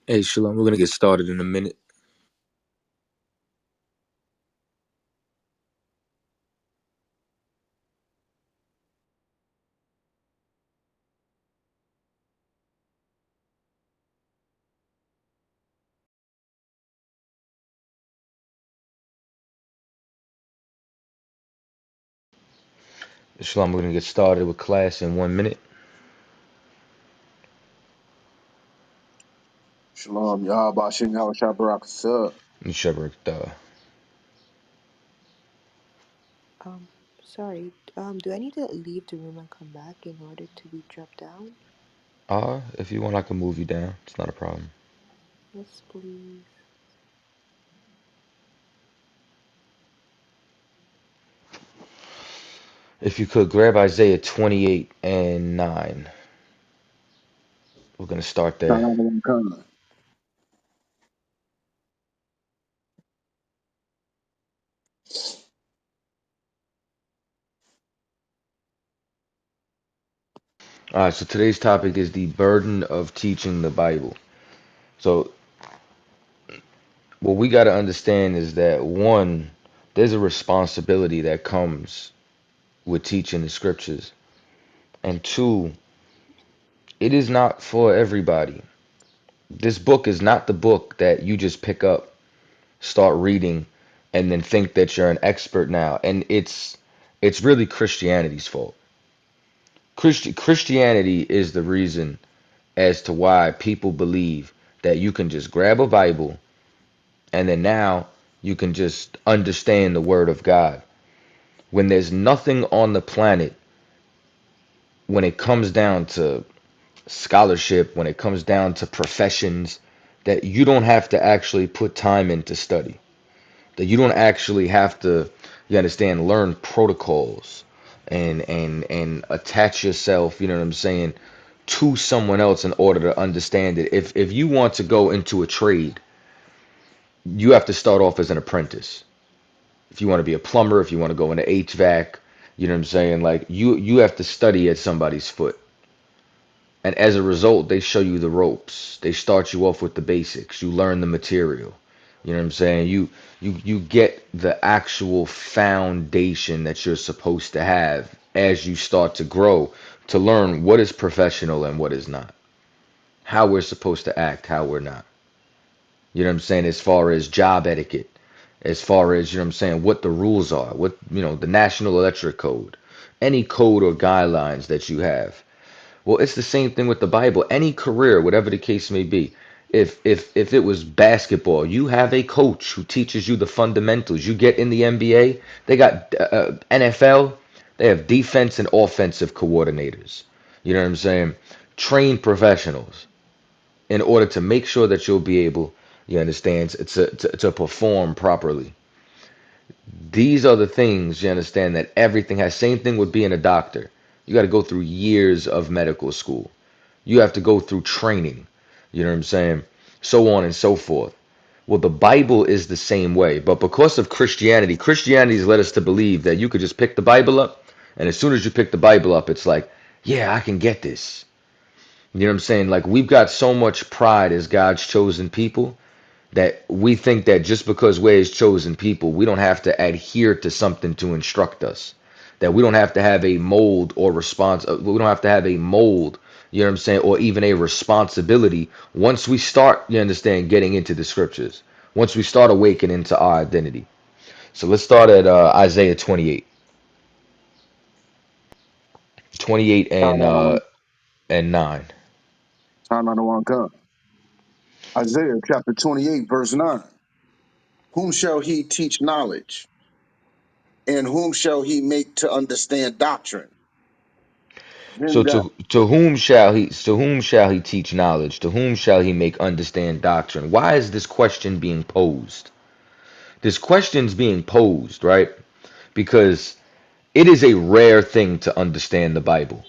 Hey, Shalom, we're going to get started in a minute. Shalom, we're going to get started with class in 1 minute. Shalom, Yahweh Bashim, Yahweh Shabbarak Sub. Shepherd, Um, sorry. Do I need to leave the room and come back in order to be dropped down? if you want, I can move you down. It's not a problem. Yes, please. If you could grab Isaiah 28 and 9. We're going to start there. Shalom. All right, so today's topic is the burden of teaching the Bible. So, what we got to understand is that one, there's a responsibility that comes with teaching the scriptures. And two, it is not for everybody. This book is not the book that you just pick up, start reading, and then think that you're an expert now. And it's really Christianity's fault. Christianity is the reason as to why people believe that you can just grab a Bible and then now you can just understand the Word of God. When there's nothing on the planet, when it comes down to scholarship, when it comes down to professions, that you don't have to actually put time into study. That you don't actually have to, you understand, learn protocols and attach yourself, you know what I'm saying, to someone else in order to understand it. If you want to go into a trade, you have to start off as an apprentice. If you want to be a plumber, if you want to go into HVAC, you know what I'm saying, like you have to study at somebody's foot. And as a result, they show you the ropes. They start you off with the basics. You learn the material. You know what I'm saying? You get the actual foundation that you're supposed to have as you start to grow to learn what is professional and what is not. How we're supposed to act, how we're not. You know what I'm saying? As far as job etiquette, as far as, you know what I'm saying, what the rules are, what, the National Electric Code, any code or guidelines that you have. Well, it's the same thing with the Bible. Any career, whatever the case may be. If it was basketball, you have a coach who teaches you the fundamentals. You get in the NBA, they got NFL, they have defense and offensive coordinators. You know what I'm saying? Trained professionals in order to make sure that you'll be able, you understand, to perform properly. These are the things, you understand, that everything has. Same thing with being a doctor. You got to go through years of medical school. You have to go through training. You know what I'm saying? So on and so forth. Well, the Bible is the same way, but because of Christianity, Christianity has led us to believe that you could just pick the Bible up, and as soon as you pick the Bible up, it's like, yeah, I can get this. You know what I'm saying? Like, we've got so much pride as God's chosen people that we think that just because we're his chosen people, we don't have to adhere to something to instruct us. That we don't have to have a mold or response. We don't have to have a mold, you know what I'm saying, or even a responsibility once we start, you understand, getting into the scriptures. Once we start awakening to our identity. So let's start at Isaiah 28. 28 and 9. Shalom. Isaiah chapter 28, verse 9. Whom shall he teach knowledge? And whom shall he make to understand doctrine? So Him that to whom shall he teach knowledge? To whom shall he make understand doctrine? Why is this question being posed? This question's being posed, right? Because it is a rare thing to understand the Bible.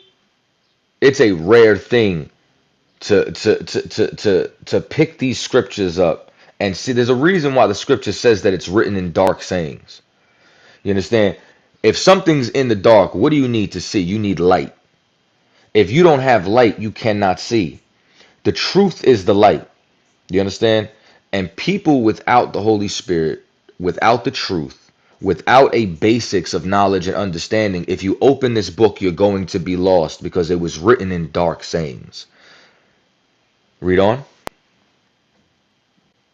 It's a rare thing to pick these scriptures up and see. There's a reason why the scripture says that it's written in dark sayings. You understand? If something's in the dark, what do you need to see? You need light. If you don't have light, you cannot see. The truth is the light. You understand? And people without the Holy Spirit, without the truth, without a basics of knowledge and understanding, if you open this book, you're going to be lost because it was written in dark sayings. Read on.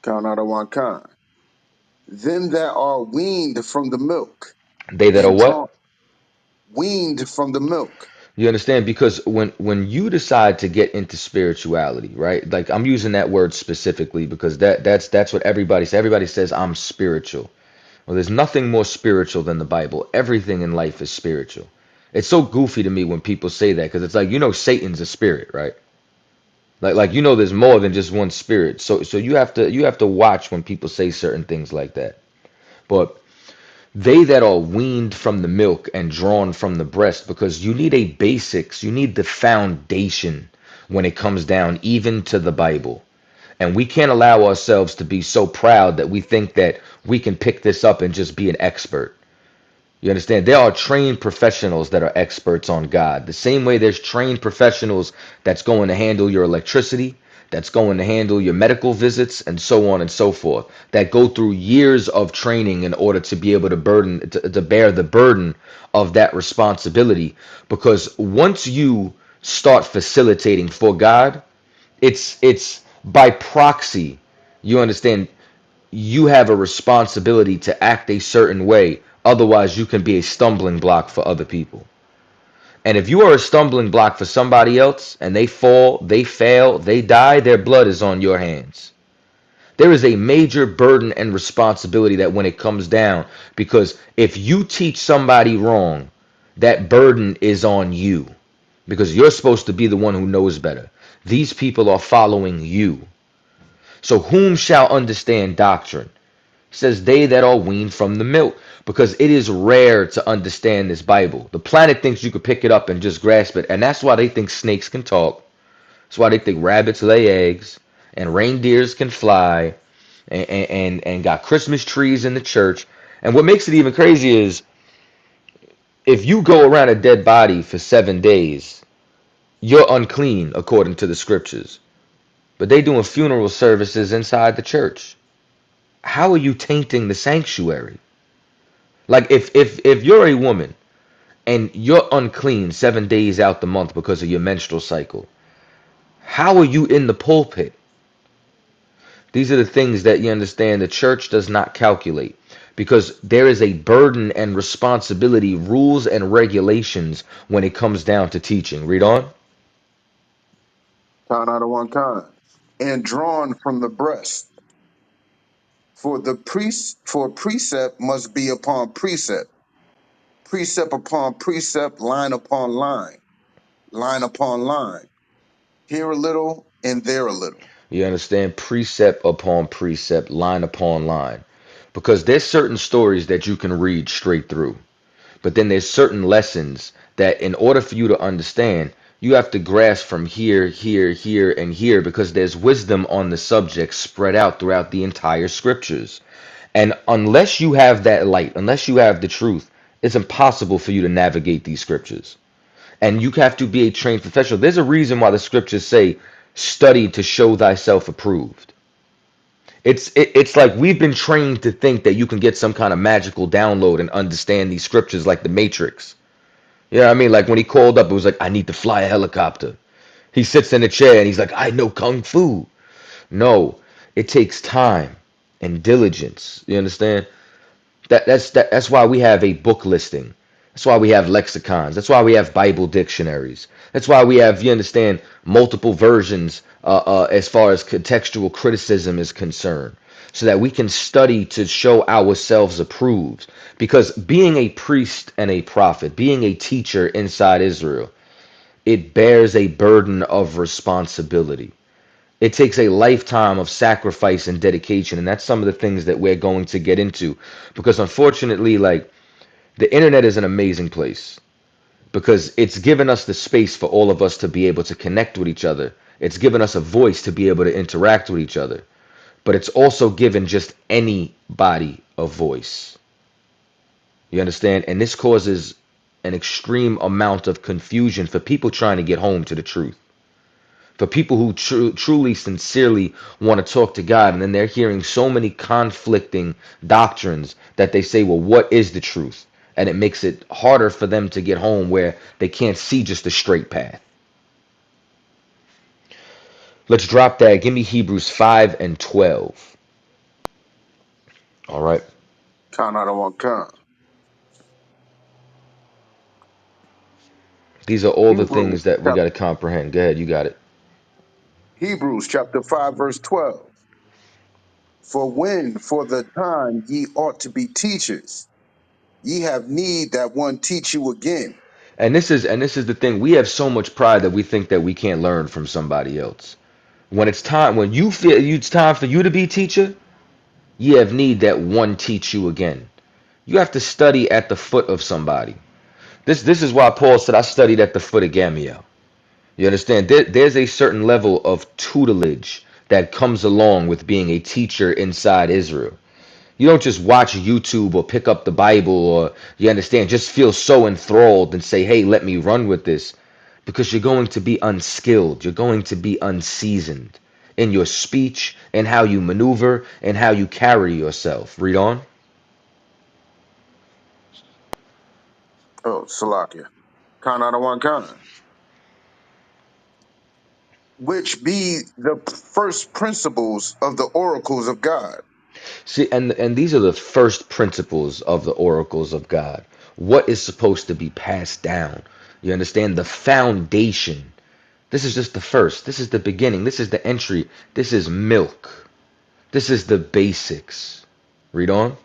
Count out of one kind. Them that are weaned from the milk They that are and what? drawn weaned from the milk. You understand? Because when you decide to get into spirituality, right? Like I'm using that word specifically because that's what everybody says. Everybody says I'm spiritual. Well, there's nothing more spiritual than the Bible. Everything in life is spiritual. It's so goofy to me when people say that because it's like Satan's a spirit, right? Like there's more than just one spirit. So you have to watch when people say certain things like that. But they that are weaned from the milk and drawn from the breast, because you need a basics, you need the foundation when it comes down even to the Bible. And we can't allow ourselves to be so proud that we think that we can pick this up and just be an expert. You understand? There are trained professionals that are experts on God. The same way there's trained professionals that's going to handle your electricity, that's going to handle your medical visits, and so on and so forth, that go through years of training in order to be able to bear the burden of that responsibility. Because once you start facilitating for God, it's by proxy. You understand? You have a responsibility to act a certain way. Otherwise, you can be a stumbling block for other people. And if you are a stumbling block for somebody else and they fall, they fail, they die, their blood is on your hands. There is a major burden and responsibility that when it comes down, because if you teach somebody wrong, that burden is on you because you're supposed to be the one who knows better. These people are following you. So, whom shall understand doctrine? Says they that are weaned from the milk, because it is rare to understand this Bible. The planet thinks you could pick it up and just grasp it, and that's why they think snakes can talk. That's why they think rabbits lay eggs and reindeers can fly, and got Christmas trees in the church. And what makes it even crazy is if you go around a dead body for 7 days, you're unclean according to the scriptures. But they doing funeral services inside the church. How are you tainting the sanctuary? Like if you're a woman and you're unclean 7 days out the month because of your menstrual cycle, how are you in the pulpit? These are the things that you understand the church does not calculate because there is a burden and responsibility, rules and regulations when it comes down to teaching. Read on. Count out of one kind. And drawn from the breast. For precept must be upon precept, precept upon precept, line upon line, line upon line. Here a little and there a little. You understand? Precept upon precept, line upon line. Because there's certain stories that you can read straight through. But then there's certain lessons that in order for you to understand, you have to grasp from here, here, here, and here because there's wisdom on the subject spread out throughout the entire scriptures. And unless you have that light, unless you have the truth, it's impossible for you to navigate these scriptures. And you have to be a trained professional. There's a reason why the scriptures say, study to show thyself approved. It's like we've been trained to think that you can get some kind of magical download and understand these scriptures like the Matrix. You know what I mean? Like when he called up, it was like, I need to fly a helicopter. He sits in a chair and he's like, I know kung fu. No, it takes time and diligence. You understand? That's why we have a book listing. That's why we have lexicons. That's why we have Bible dictionaries. That's why we have, you understand, multiple versions as far as contextual criticism is concerned, so that we can study to show ourselves approved. Because being a priest and a prophet, being a teacher inside Israel, it bears a burden of responsibility. It takes a lifetime of sacrifice and dedication, and that's some of the things that we're going to get into. Because unfortunately, like the internet is an amazing place because it's given us the space for all of us to be able to connect with each other. It's given us a voice to be able to interact with each other. But it's also given just anybody a voice. You understand? And this causes an extreme amount of confusion for people trying to get home to the truth. For people who truly, sincerely want to talk to God, and then they're hearing so many conflicting doctrines that they say, well, what is the truth? And it makes it harder for them to get home where they can't see just a straight path. Let's drop that. Give me Hebrews 5 and 12. All right. Khan I don't want Khan. These are all the Hebrews things that we got chapter to comprehend. Go ahead. You got it. Hebrews chapter 5 verse 12. For when for the time ye ought to be teachers, ye have need that one teach you again. And this is the thing. We have so much pride that we think that we can't learn from somebody else. When it's time, when you feel it's time for you to be teacher, you have need that one teach you again. You have to study at the foot of somebody. This is why Paul said, I studied at the foot of Gamaliel. You understand? There's a certain level of tutelage that comes along with being a teacher inside Israel. You don't just watch YouTube or pick up the Bible or, you understand, just feel so enthralled and say, hey, let me run with this. Because you're going to be unskilled. You're going to be unseasoned in your speech and how you maneuver and how you carry yourself. Read on. Oh, Salakia. Khan I don't want Khan. Which be the first principles of the oracles of God. See, and these are the first principles of the oracles of God. What is supposed to be passed down? You understand? The foundation. This is just the first. This is the beginning. This is the entry. This is milk. This is the basics. Read on.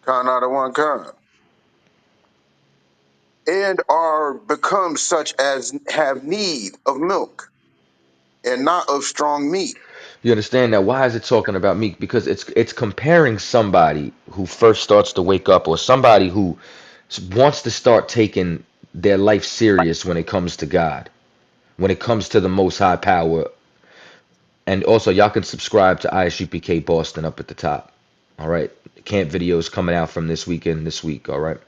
Khan I don't want Khan. And are become such as have need of milk and not of strong meat. You understand that? Why is it talking about meek? Because it's comparing somebody who first starts to wake up, or somebody who wants to start taking their life serious when it comes to God, when it comes to the Most High Power. And also, y'all can subscribe to I.S.U.P.K Boston up at the top. All right, camp videos coming out from this weekend, this week. All right.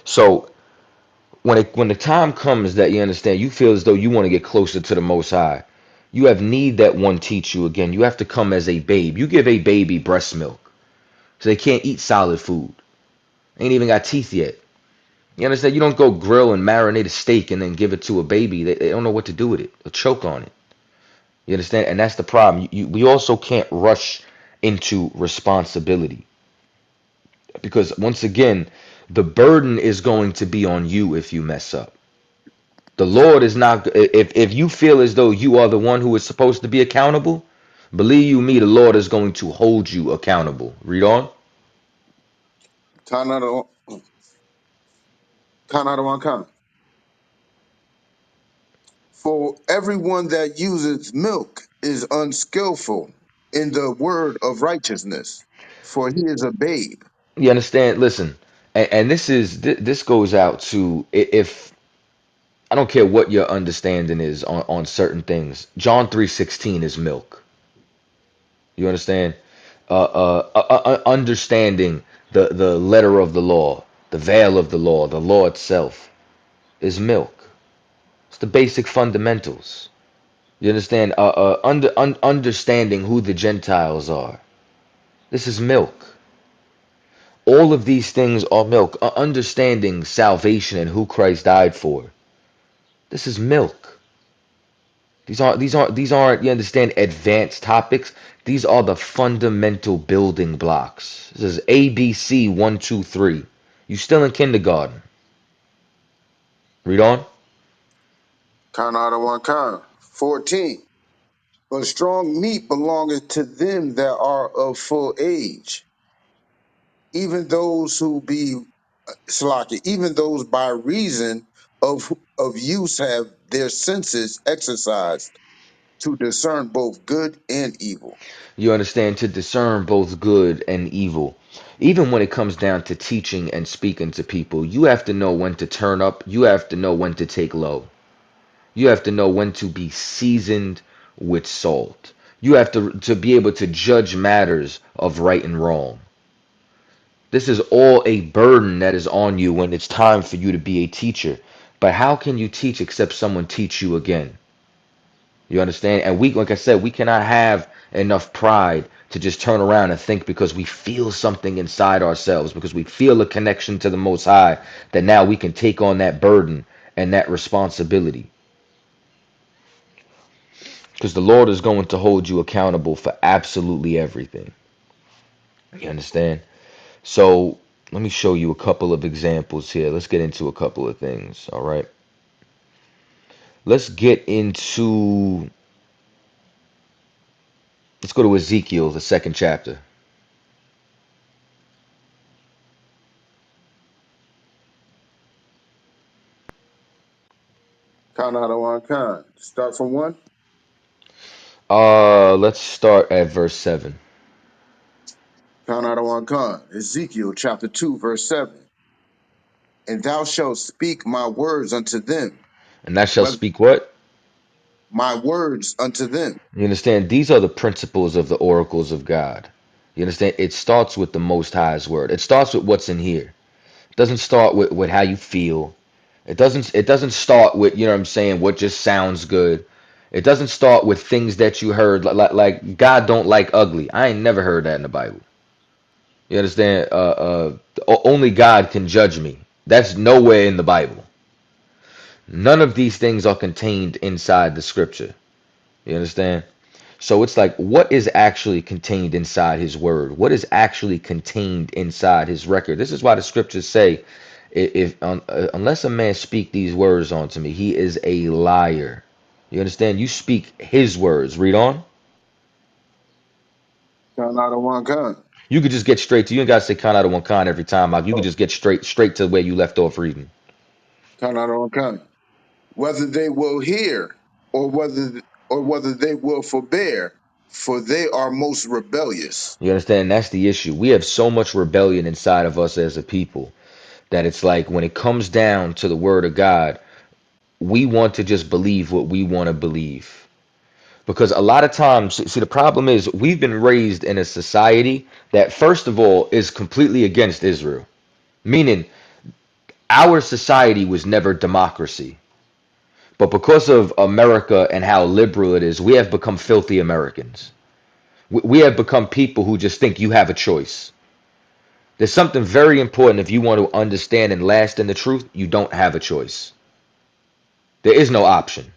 So when the time comes that you understand, you feel as though you want to get closer to the Most High. You have need that one teach you again. You have to come as a babe. You give a baby breast milk, so they can't eat solid food. Ain't even got teeth yet. You understand? You don't go grill and marinate a steak and then give it to a baby. They don't know what to do with it. They'll choke on it. You understand? And that's the problem. We also can't rush into responsibility because once again, the burden is going to be on you if you mess up. The Lord is not, if you feel as though you are the one who is supposed to be accountable, believe you me, the Lord is going to hold you accountable. Read on. Khan I don't Khan I don't want Khan. For everyone that uses milk is unskillful in the word of righteousness, for he is a babe. You understand? Listen, and this goes out to, if I don't care what your understanding is on certain things. John 3:16 is milk. You understand? Understanding the letter of the law, the veil of the law itself is milk. It's the basic fundamentals. You understand? Understanding who the Gentiles are. This is milk. All of these things are milk. Understanding salvation and who Christ died for. This is milk. These aren't, you understand, advanced topics. These are the fundamental building blocks. This is ABC 1, 2, 3. You still in kindergarten. Read on. Khan I don't want Khan. 14. But strong meat belongeth to them that are of full age, even those who be Slaki, even those by reason of use have their senses exercised to discern both good and evil. You understand, to discern both good and evil. Even when it comes down to teaching and speaking to people, you have to know when to turn up. You have to know when to take low. You have to know when to be seasoned with salt. You have to be able to judge matters of right and wrong. This is all a burden that is on you when it's time for you to be a teacher. But how can you teach except someone teach you again? You understand? And we, like I said, we cannot have enough pride to just turn around and think because we feel something inside ourselves, because we feel a connection to the Most High, that now we can take on that burden and that responsibility. Because the Lord is going to hold you accountable for absolutely everything. You understand? So let me show you a couple of examples here. Let's get into a couple of things. All right. Let's get into, let's go to Ezekiel, the second chapter. Khan Adawan Khan. Start from one. Let's start at verse 7. Khan Adawan Khan. Ezekiel chapter 2, verse 7. And thou shalt speak my words unto them, And thou shalt whether speak what? my words unto them. You understand? These are the principles of the oracles of God. You understand? It starts with the Most High's word. It starts with what's in here. It doesn't start with how you feel. It doesn't start with, you know what I'm saying, what just sounds good. It doesn't start with things that you heard, like God don't like ugly. I ain't never heard that in the Bible. You understand? Only God can judge me. That's nowhere in the Bible. None of these things are contained inside the scripture. You understand? So it's like, what is actually contained inside his word? What is actually contained inside his record? This is why the scriptures say, if unless a man speak these words unto me, he is a liar. You understand? You speak his words. Read on. Khan Adawan Khan. You could just get straight to, you ain't gotta say kind out of one kind every time. Like, you could Oh, just get straight to where you left off reading. Khan Adawan Khan. Whether they will hear or whether they will forbear, for they are most rebellious. You understand? That's the issue. We have so much rebellion inside of us as a people that it's like when it comes down to the word of God, we want to just believe what we want to believe. Because a lot of times, see, the problem is we've been raised in a society that, first of all, is completely against Israel. Meaning, our society was never democracy. But because of America and how liberal it is, we have become filthy Americans. We have become people who just think you have a choice. There's something very important. If you want to understand and last in the truth, you don't have a choice. There is no option.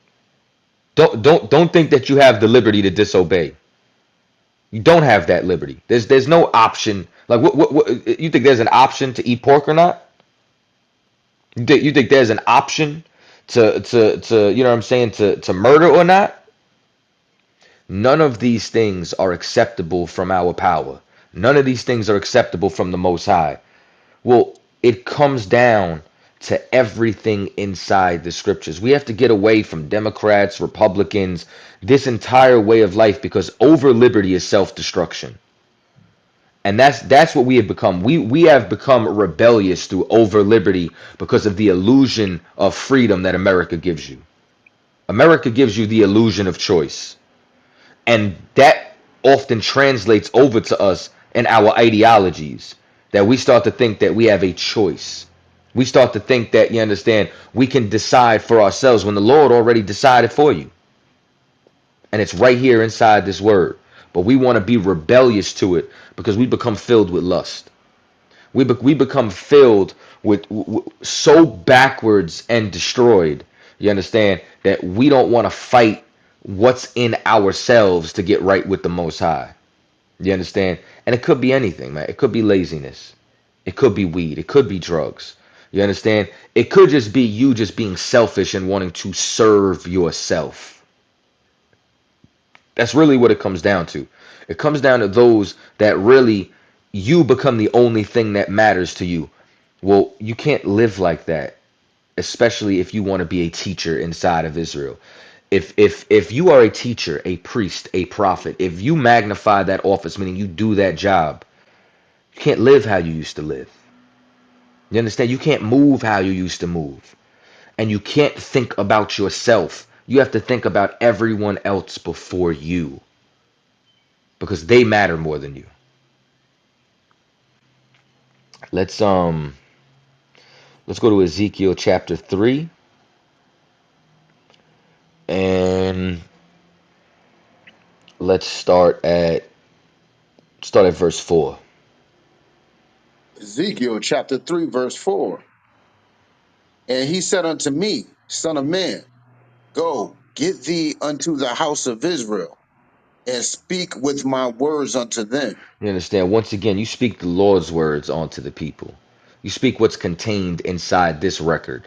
Don't think that you have the liberty to disobey. You don't have that liberty. There's no option. Like, what you think there's an option to eat pork or not? You think there's an option to you know what I'm saying, to murder or not? None of these things are acceptable from our power. None of these things are acceptable from the Most High. Well, it comes down to everything inside the scriptures. We have to get away from Democrats, Republicans, this entire way of life, because over liberty is self-destruction. And that's what we have become. We have become rebellious through over liberty because of the illusion of freedom that America gives you. America gives you the illusion of choice. And that often translates over to us in our ideologies, that we start to think that we have a choice. We start to think that, you understand, we can decide for ourselves when the Lord already decided for you. And it's right here inside this word. But we want to be rebellious to it because we become filled with lust. We become filled with so backwards and destroyed, you understand, that we don't want to fight what's in ourselves to get right with the Most High. You understand? And it could be anything, man. It could be laziness. It could be weed. It could be drugs. You understand? It could just be you just being selfish and wanting to serve yourself. That's really what it comes down to. It comes down to those that really, you become the only thing that matters to you. Well, you can't live like that, especially if you want to be a teacher inside of Israel. If you are a teacher, a priest, a prophet, if you magnify that office, meaning you do that job, you can't live how you used to live. You understand? You can't move how you used to move. And you can't think about yourself. You have to think about everyone else before you, because they matter more than you. Let's um let's go to Ezekiel chapter 3, and Let's start at verse 4. Ezekiel chapter 3, verse 4. And he said unto me, Son of man, go, get thee unto the house of Israel, and speak with my words unto them. You understand? Once again, you speak the Lord's words onto the people. You speak what's contained inside this record.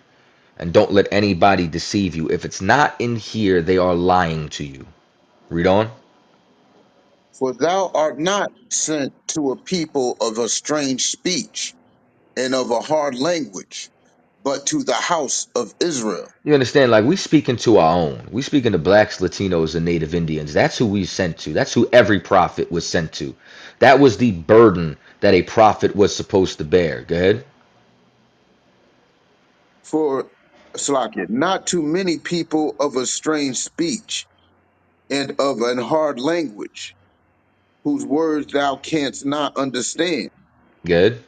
And don't let anybody deceive you. If it's not in here, they are lying to you. Read on. For thou art not sent to a people of a strange speech and of a hard language, but to the house of Israel. You understand? Like we speaking to our own. We speaking to blacks, Latinos, and Native Indians. That's who we sent to. That's who every prophet was sent to. That was the burden that a prophet was supposed to bear. Go ahead. For Slakia, not too many people of a strange speech and of an hard language, whose words thou canst not understand. Good.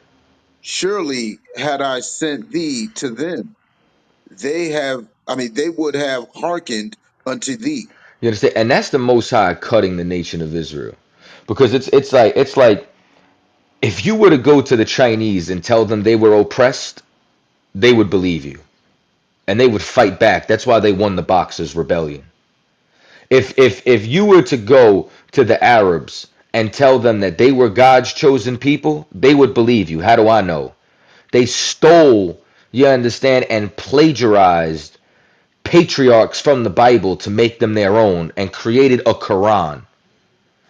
Surely had I sent thee to them, they would have hearkened unto thee. You understand? And that's the Most High cutting the nation of Israel, because it's like if you were to go to the Chinese and tell them they were oppressed, they would believe you and they would fight back. That's why they won the Boxers' rebellion. If you were to go to the Arabs and tell them that they were God's chosen people, they would believe you. How do I know? They stole, you understand, and plagiarized patriarchs from the Bible to make them their own and created a Quran.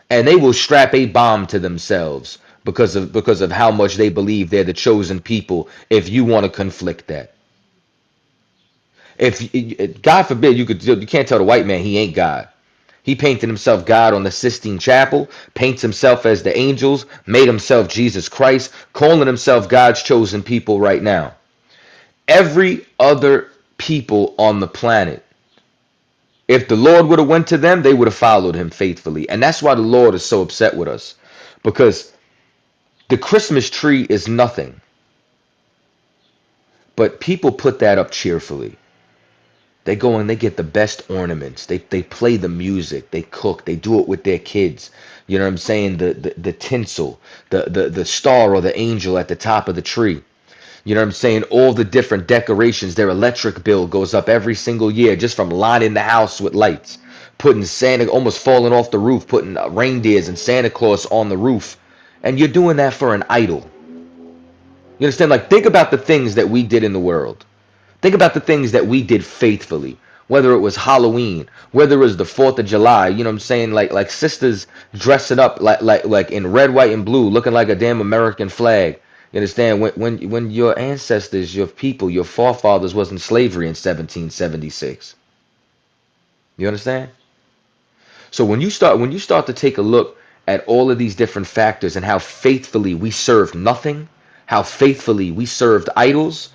And they will strap a bomb to themselves because of how much they believe they're the chosen people if you want to conflict that. If God forbid you can't tell the white man he ain't God. He painted himself God on the Sistine Chapel, paints himself as the angels, made himself Jesus Christ, calling himself God's chosen people right now. Every other people on the planet, if the Lord would have went to them, they would have followed him faithfully. And that's why the Lord is so upset with us. Because the Christmas tree is nothing. But people put that up cheerfully. They go and they get the best ornaments. They play the music. They cook. They do it with their kids. You know what I'm saying? The tinsel, the star or the angel at the top of the tree. You know what I'm saying? All the different decorations. Their electric bill goes up every single year just from lining the house with lights. Putting Santa, almost falling off the roof, putting reindeers and Santa Claus on the roof. And you're doing that for an idol. You understand? Like, think about the things that we did in the world. Think about the things that we did faithfully, whether it was Halloween, whether it was the 4th of July, you know what I'm saying? Like sisters dressing up like in red, white, and blue, looking like a damn American flag. You understand? When your ancestors, your people, your forefathers was in slavery in 1776. You understand? So when you start to take a look at all of these different factors and how faithfully we served nothing, how faithfully we served idols,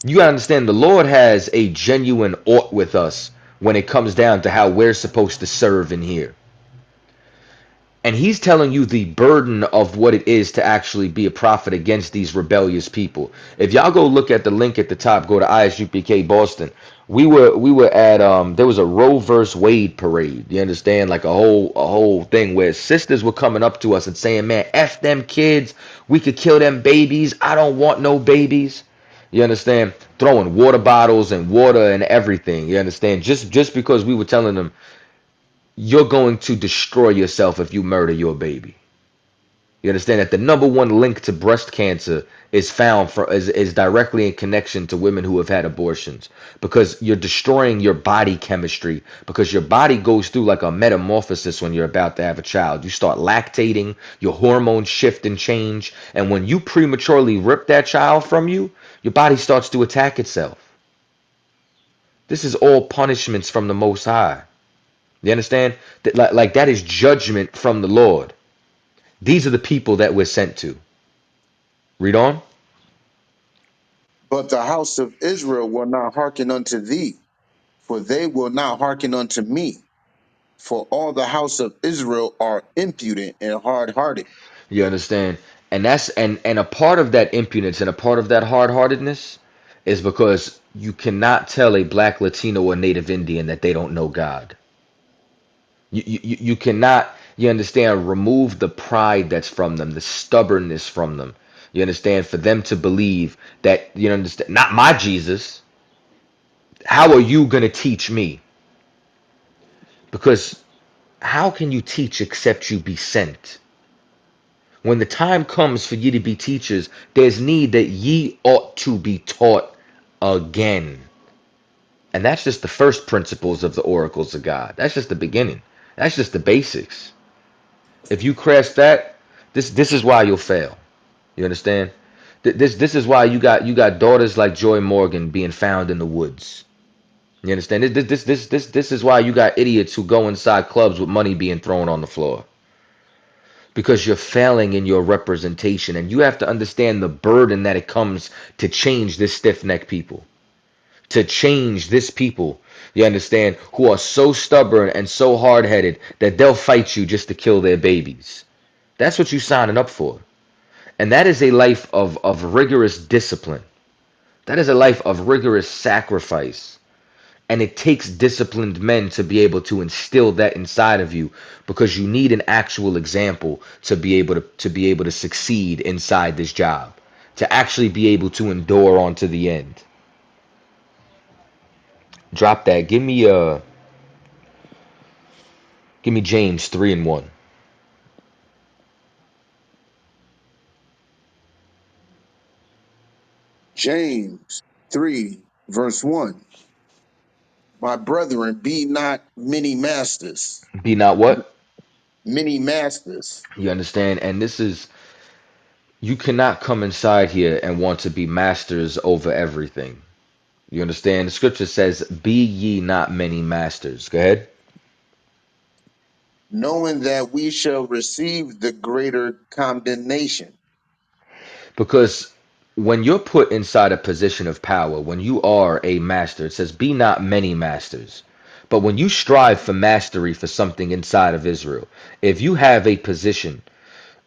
you gotta understand the Lord has a genuine ought with us when it comes down to how we're supposed to serve in here. And he's telling you the burden of what it is to actually be a prophet against these rebellious people. If y'all go look at the link at the top, go to I.S.U.P.K. Boston. We were at there was a Roe versus Wade parade. You understand? Like a whole thing where sisters were coming up to us and saying, "Man, F them kids. We could kill them babies. I don't want no babies." You understand? Throwing water bottles and water and everything. You understand? Just because we were telling them you're going to destroy yourself if you murder your baby. You understand that the number one link to breast cancer is found is directly in connection to women who have had abortions because you're destroying your body chemistry because your body goes through like a metamorphosis when you're about to have a child. You start lactating, your hormones shift and change, and when you prematurely rip that child from you, your body starts to attack itself. This is all punishments from the Most High. You understand? Like that is judgment from the Lord. These are the people that we're sent to. Read on. But the house of Israel will not hearken unto thee, for they will not hearken unto me. For all the house of Israel are impudent and hard hearted. You understand? And a part of that impudence and a part of that hard-heartedness is because you cannot tell a black Latino or Native Indian that they don't know God. You cannot, you understand, remove the pride that's from them, the stubbornness from them. You understand, for them to believe that, you understand, not my Jesus. How are you going to teach me? Because how can you teach except you be sent? When the time comes for ye to be teachers, there's need that ye ought to be taught again. And that's just the first principles of the oracles of God. That's just the beginning. That's just the basics. If you crash that, this is why you'll fail. You understand? This is why you got daughters like Joy Morgan being found in the woods. You understand? This is why you got idiots who go inside clubs with money being thrown on the floor. Because you're failing in your representation, and you have to understand the burden that it comes to change this stiff-necked people, to change this people, you understand, who are so stubborn and so hard-headed that they'll fight you just to kill their babies. That's what you're signing up for. And that is a life of rigorous discipline. That is a life of rigorous sacrifice. And it takes disciplined men to be able to instill that inside of you, because you need an actual example to be able to succeed inside this job, to actually be able to endure on to the end. Drop that. Give me James 3:1. James 3, verse 1. My brethren, be not many masters. Be not what? Many masters, You understand? And this is, you cannot come inside here and want to be masters over everything. You understand? The scripture says, "Be ye not many masters." Go ahead. knowing that we shall receive the greater condemnation. Because when you're put inside a position of power, when you are a master, it says, "Be not many masters." But when you strive for mastery for something inside of Israel, if you have a position,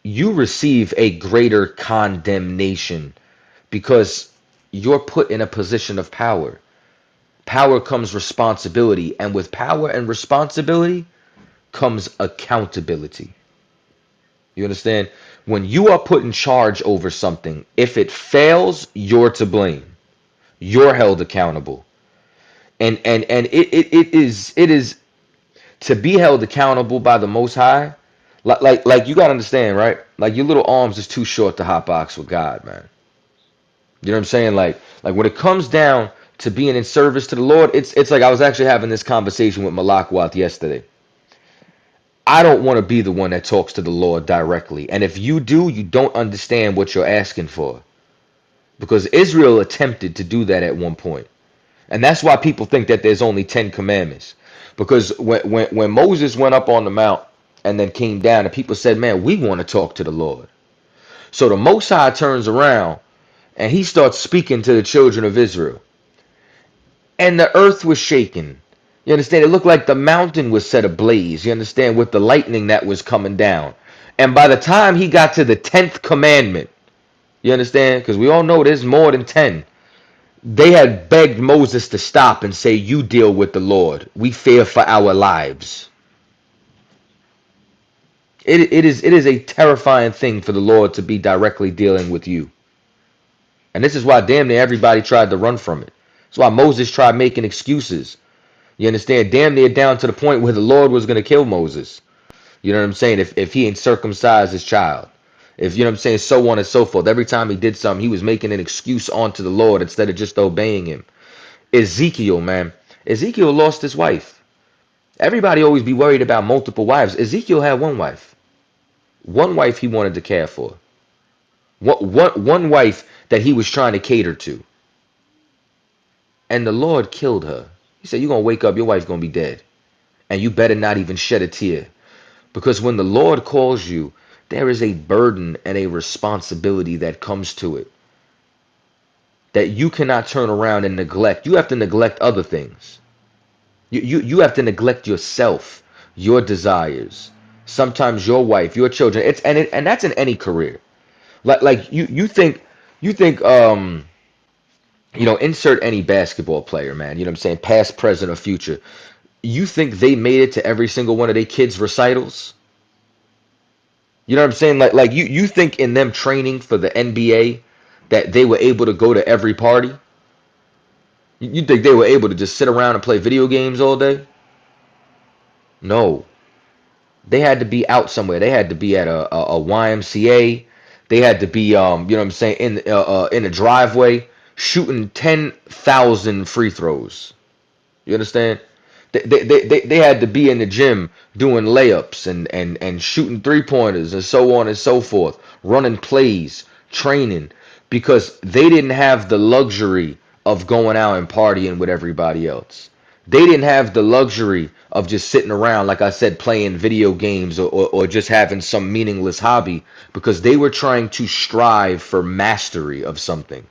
you receive a greater condemnation, because you're put in a position of power. Power comes responsibility, and with power and responsibility comes accountability. You understand? When you are put in charge over something, if it fails, you're to blame. You're held accountable. And it is to be held accountable by the Most High. Like you gotta understand, right? Like your little arms is too short to hot box with God, man. You know what I'm saying? Like when it comes down to being in service to the Lord, it's like I was actually having this conversation with Malakwath yesterday. I don't want to be the one that talks to the Lord directly. And if you do, you don't understand what you're asking for. Because Israel attempted to do that at one point. And that's why people think that there's only 10 commandments. Because when Moses went up on the mount and then came down, and people said, "Man, we want to talk to the Lord." So the Most High turns around and he starts speaking to the children of Israel. And the earth was shaken. You understand? It looked like the mountain was set ablaze. You understand? With the lightning that was coming down. And by the time he got to the 10th commandment, you understand? Because we all know there's more than 10. They had begged Moses to stop and say, "You deal with the Lord. We fear for our lives." It is a terrifying thing for the Lord to be directly dealing with you. And this is why damn near everybody tried to run from it. That's why Moses tried making excuses. You understand? Damn near down to the point where the Lord was going to kill Moses. You know what I'm saying? If he ain't circumcised his child. If, you know what I'm saying, so on and so forth. Every time he did something, he was making an excuse onto the Lord instead of just obeying him. Ezekiel, man. Ezekiel lost his wife. Everybody always be worried about multiple wives. Ezekiel had one wife. One wife he wanted to care for. One wife that he was trying to cater to. And the Lord killed her. He said, "You're going to wake up, your wife's going to be dead. And you better not even shed a tear." Because when the Lord calls you, there is a burden and a responsibility that comes to it that you cannot turn around and neglect. You have to neglect other things. You have to neglect yourself, your desires, sometimes your wife, your children. And that's in any career. Like you think insert any basketball player, man. You know what I'm saying? Past, present, or future. You think they made it to every single one of their kids' recitals? You know what I'm saying? Like you think in them training for the NBA that they were able to go to every party? You think they were able to just sit around and play video games all day? No. They had to be out somewhere. They had to be at a YMCA. They had to be you know what I'm saying, in a driveway shooting 10,000 free throws. You understand? They had to be in the gym doing layups and shooting three pointers and so on and so forth, running plays, training, because they didn't have the luxury of going out and partying with everybody else. They didn't have the luxury of just sitting around, like I said, playing video games or just having some meaningless hobby because they were trying to strive for mastery of something.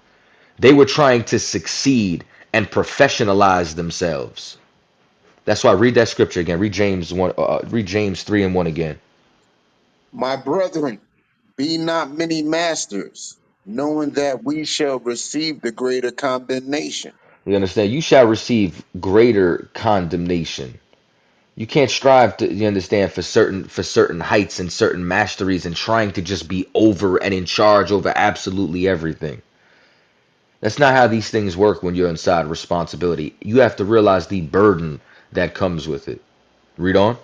They were trying to succeed and professionalize themselves. That's why read that scripture again. Read James 1. Read James 3:1 again. My brethren, be not many masters, knowing that we shall receive the greater condemnation. You understand? You shall receive greater condemnation. You can't strive to, you understand, for certain heights and certain masteries and trying to just be over and in charge over absolutely everything. That's not how these things work when you're inside responsibility. You have to realize the burden that comes with it. Read on.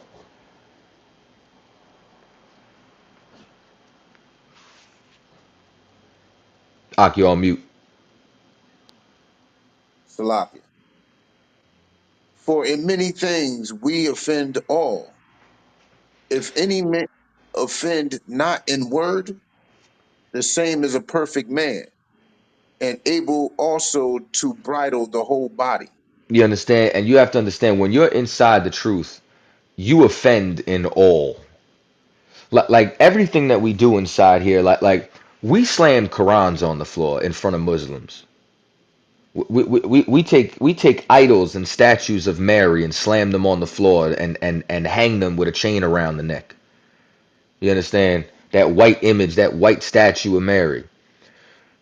Aki on mute. Salakia. For in many things we offend all. If any man offend not in word, the same is a perfect man, and able also to bridle the whole body. You understand? And you have to understand when you're inside the truth, you offend in all. Like everything that we do inside here, like we slam Qurans on the floor in front of Muslims. We take idols and statues of Mary and slam them on the floor and hang them with a chain around the neck. You understand? That white image, that white statue of Mary.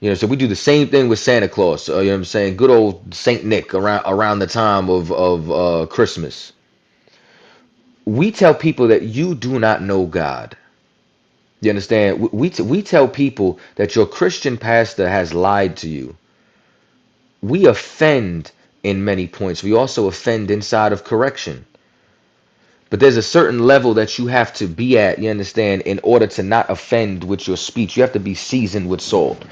You know, so we do the same thing with Santa Claus. You know what I'm saying? Good old Saint Nick around the time of Christmas. We tell people that you do not know God. You understand? We tell people that your Christian pastor has lied to you. We offend in many points. We also offend inside of correction. But there's a certain level that you have to be at, you understand, in order to not offend with your speech. You have to be seasoned with salt.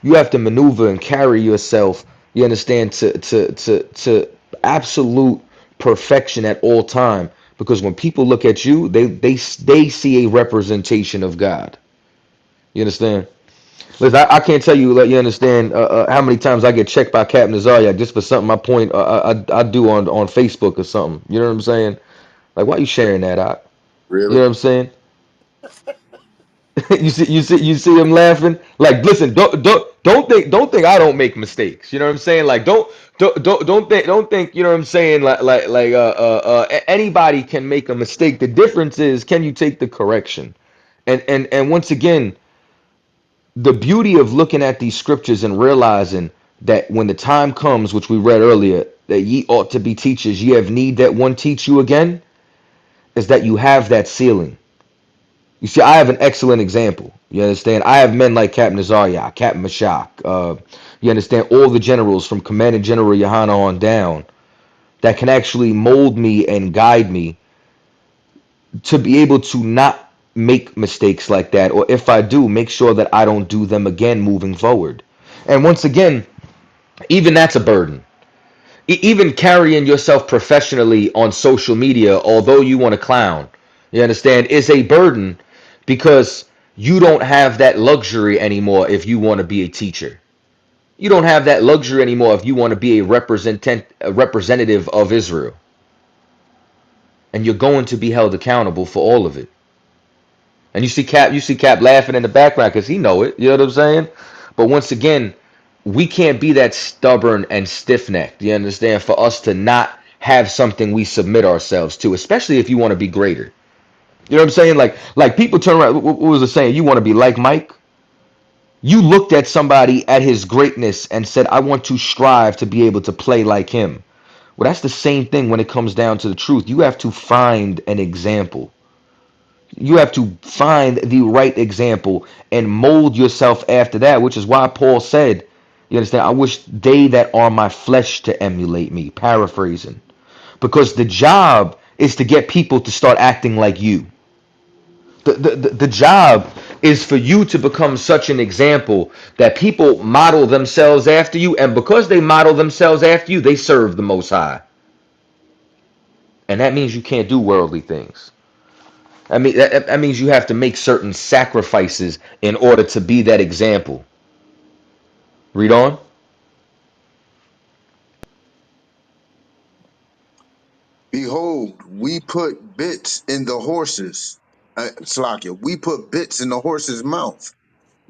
You have to maneuver and carry yourself, you understand, to absolute perfection at all time. Because when people look at you, they see a representation of God. You understand? Listen, I can't tell you, let you understand how many times I get checked by Captain Zarya just for something I point I do on Facebook or something. You know what I'm saying? Like, why you sharing that out? You know Really? what I'm saying? You see him laughing. Like, listen, don't think I don't make mistakes. You know what I'm saying? Like, don't think. You know what I'm saying? Anybody can make a mistake. The difference is, can you take the correction? And once again, the beauty of looking at these scriptures and realizing that when the time comes, which we read earlier, that ye ought to be teachers, ye have need that one teach you again, is that you have that ceiling. You see, I have an excellent example. You understand? I have men like Captain Zarya, Captain Mashak. You understand? All the generals from Commanding General YAHANNA on down that can actually mold me and guide me to be able to not make mistakes like that, or if I do, make sure that I don't do them again moving forward. And once again, even that's a burden. Even carrying yourself professionally on social media, although you want to clown, you understand, is a burden because you don't have that luxury anymore if you want to be a teacher. You don't have that luxury anymore if you want to be a representative of Israel. And you're going to be held accountable for all of it. And you see Cap laughing in the background because he know it. You know what I'm saying? But once again, we can't be that stubborn and stiff necked. You understand? For us to not have something we submit ourselves to, especially if you want to be greater. You know what I'm saying? Like people turn around. What was it saying? You want to be like Mike? You looked at somebody at his greatness and said, "I want to strive to be able to play like him." Well, that's the same thing when it comes down to the truth. You have to find an example. You have to find the right example and mold yourself after that, which is why Paul said, you understand, I wish they that are my flesh to emulate me, paraphrasing. Because the job is to get people to start acting like you. The job is for you to become such an example that people model themselves after you, and because they model themselves after you, they serve the Most High. And that means you can't do worldly things. I mean, that means you have to make certain sacrifices in order to be that example. Read on. Behold, we put bits in the horses. Slakia, we put bits in the horse's mouth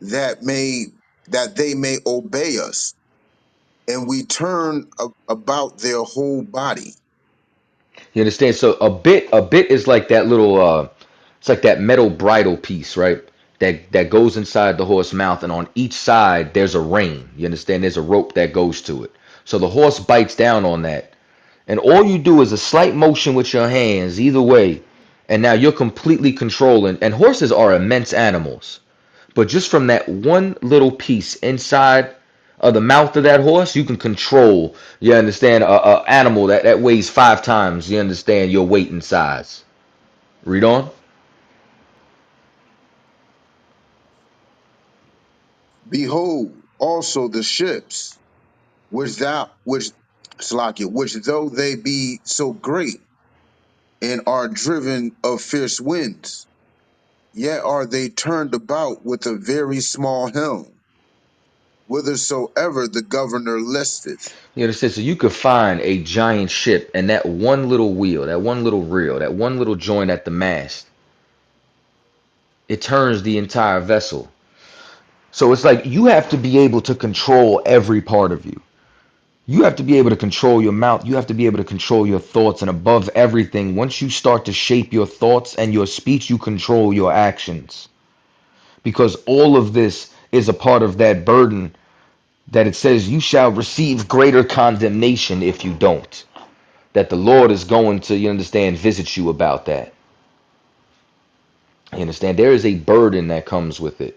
that may that they may obey us, and we turn about their whole body. You understand? So a bit is like that little it's like that metal bridle piece, right? That goes inside the horse mouth, and on each side there's a rein. You understand? There's a rope that goes to it. So the horse bites down on that. And all you do is a slight motion with your hands either way, and now you're completely controlling. And horses are immense animals. But just from that one little piece inside of the mouth of that horse, you can control, you understand, a animal that weighs 5 times, you understand, your weight and size. Read on. Behold, also the ships, which Slakia, which though they be so great and are driven of fierce winds, yet are they turned about with a very small helm, whithersoever the governor listeth. You understand? So you could find a giant ship and that one little wheel, that one little reel, that one little joint at the mast, it turns the entire vessel. So it's like you have to be able to control every part of you. You have to be able to control your mouth. You have to be able to control your thoughts. And above everything, once you start to shape your thoughts and your speech, you control your actions. Because all of this is a part of that burden that it says you shall receive greater condemnation if you don't. That the Lord is going to, you understand, visit you about that. You understand? There is a burden that comes with it.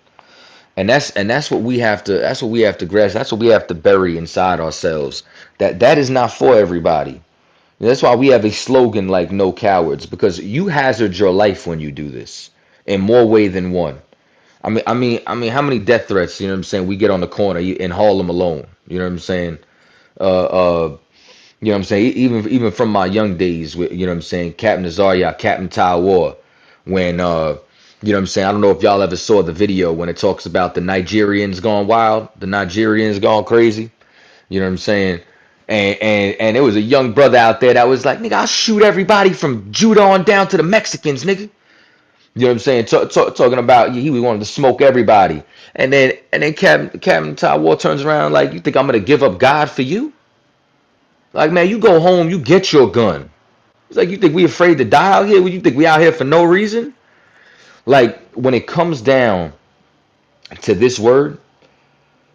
And that's what we have to grasp. That's what we have to bury inside ourselves. That is not for everybody. That's why we have a slogan like "No cowards," because you hazard your life when you do this in more way than one. How many death threats? You know what I'm saying? We get on the corner in Harlem alone. You know what I'm saying? You know what I'm saying? Even from my young days, with you know what I'm saying, Captain Azaria, Captain Taiwo, when you know what I'm saying? I don't know if y'all ever saw the video when it talks about the Nigerians gone wild, the Nigerians gone crazy. You know what I'm saying? And there was a young brother out there that was like, nigga, I'll shoot everybody from Judah on down to the Mexicans, nigga. You know what I'm saying? Talking about he wanted to smoke everybody. And then Captain Ty War turns around like, you think I'm gonna give up God for you? Like, man, you go home, you get your gun. He's like, you think we afraid to die out here? You think we out here for no reason? Like, when it comes down to this word,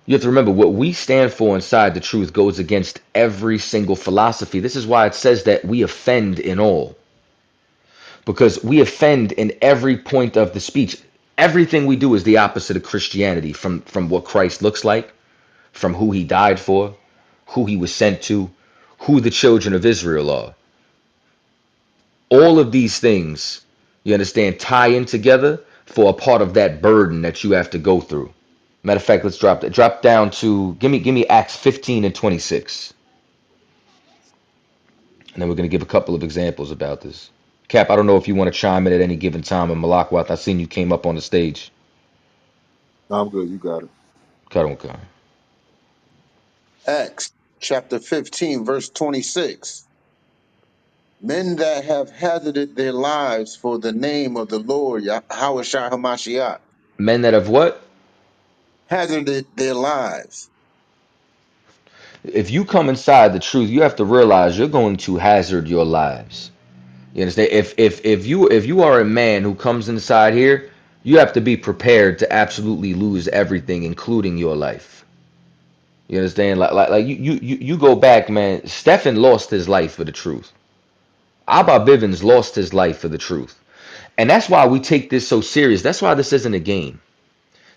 you have to remember what we stand for inside the truth goes against every single philosophy. This is why it says that we offend in all, because we offend in every point of the speech. Everything we do is the opposite of Christianity, from what Christ looks like, from who he died for, who he was sent to, who the children of Israel are. All of these things, you understand, tie in together for a part of that burden that you have to go through. Matter of fact, let's drop that. Drop down to give me Acts 15 and 26. And then we're gonna give a couple of examples about this. Cap, I don't know if you want to chime in at any given time, and Malakwat, I seen you came up on the stage. No, I'm good. You got it. Cut on, cut. Acts chapter 15, verse 26. Men that have hazarded their lives for the name of the Lord, Yahweh Hamashiach, Men that have what? hazarded their lives. If you come inside the truth, you have to realize you're going to hazard your lives. You understand? If you are a man who comes inside here, you have to be prepared to absolutely lose everything, including your life. You understand? Like you go back, man. Stephen lost his life for the truth. Abba Bivens lost his life for the truth. And that's why we take this so serious. That's why this isn't a game.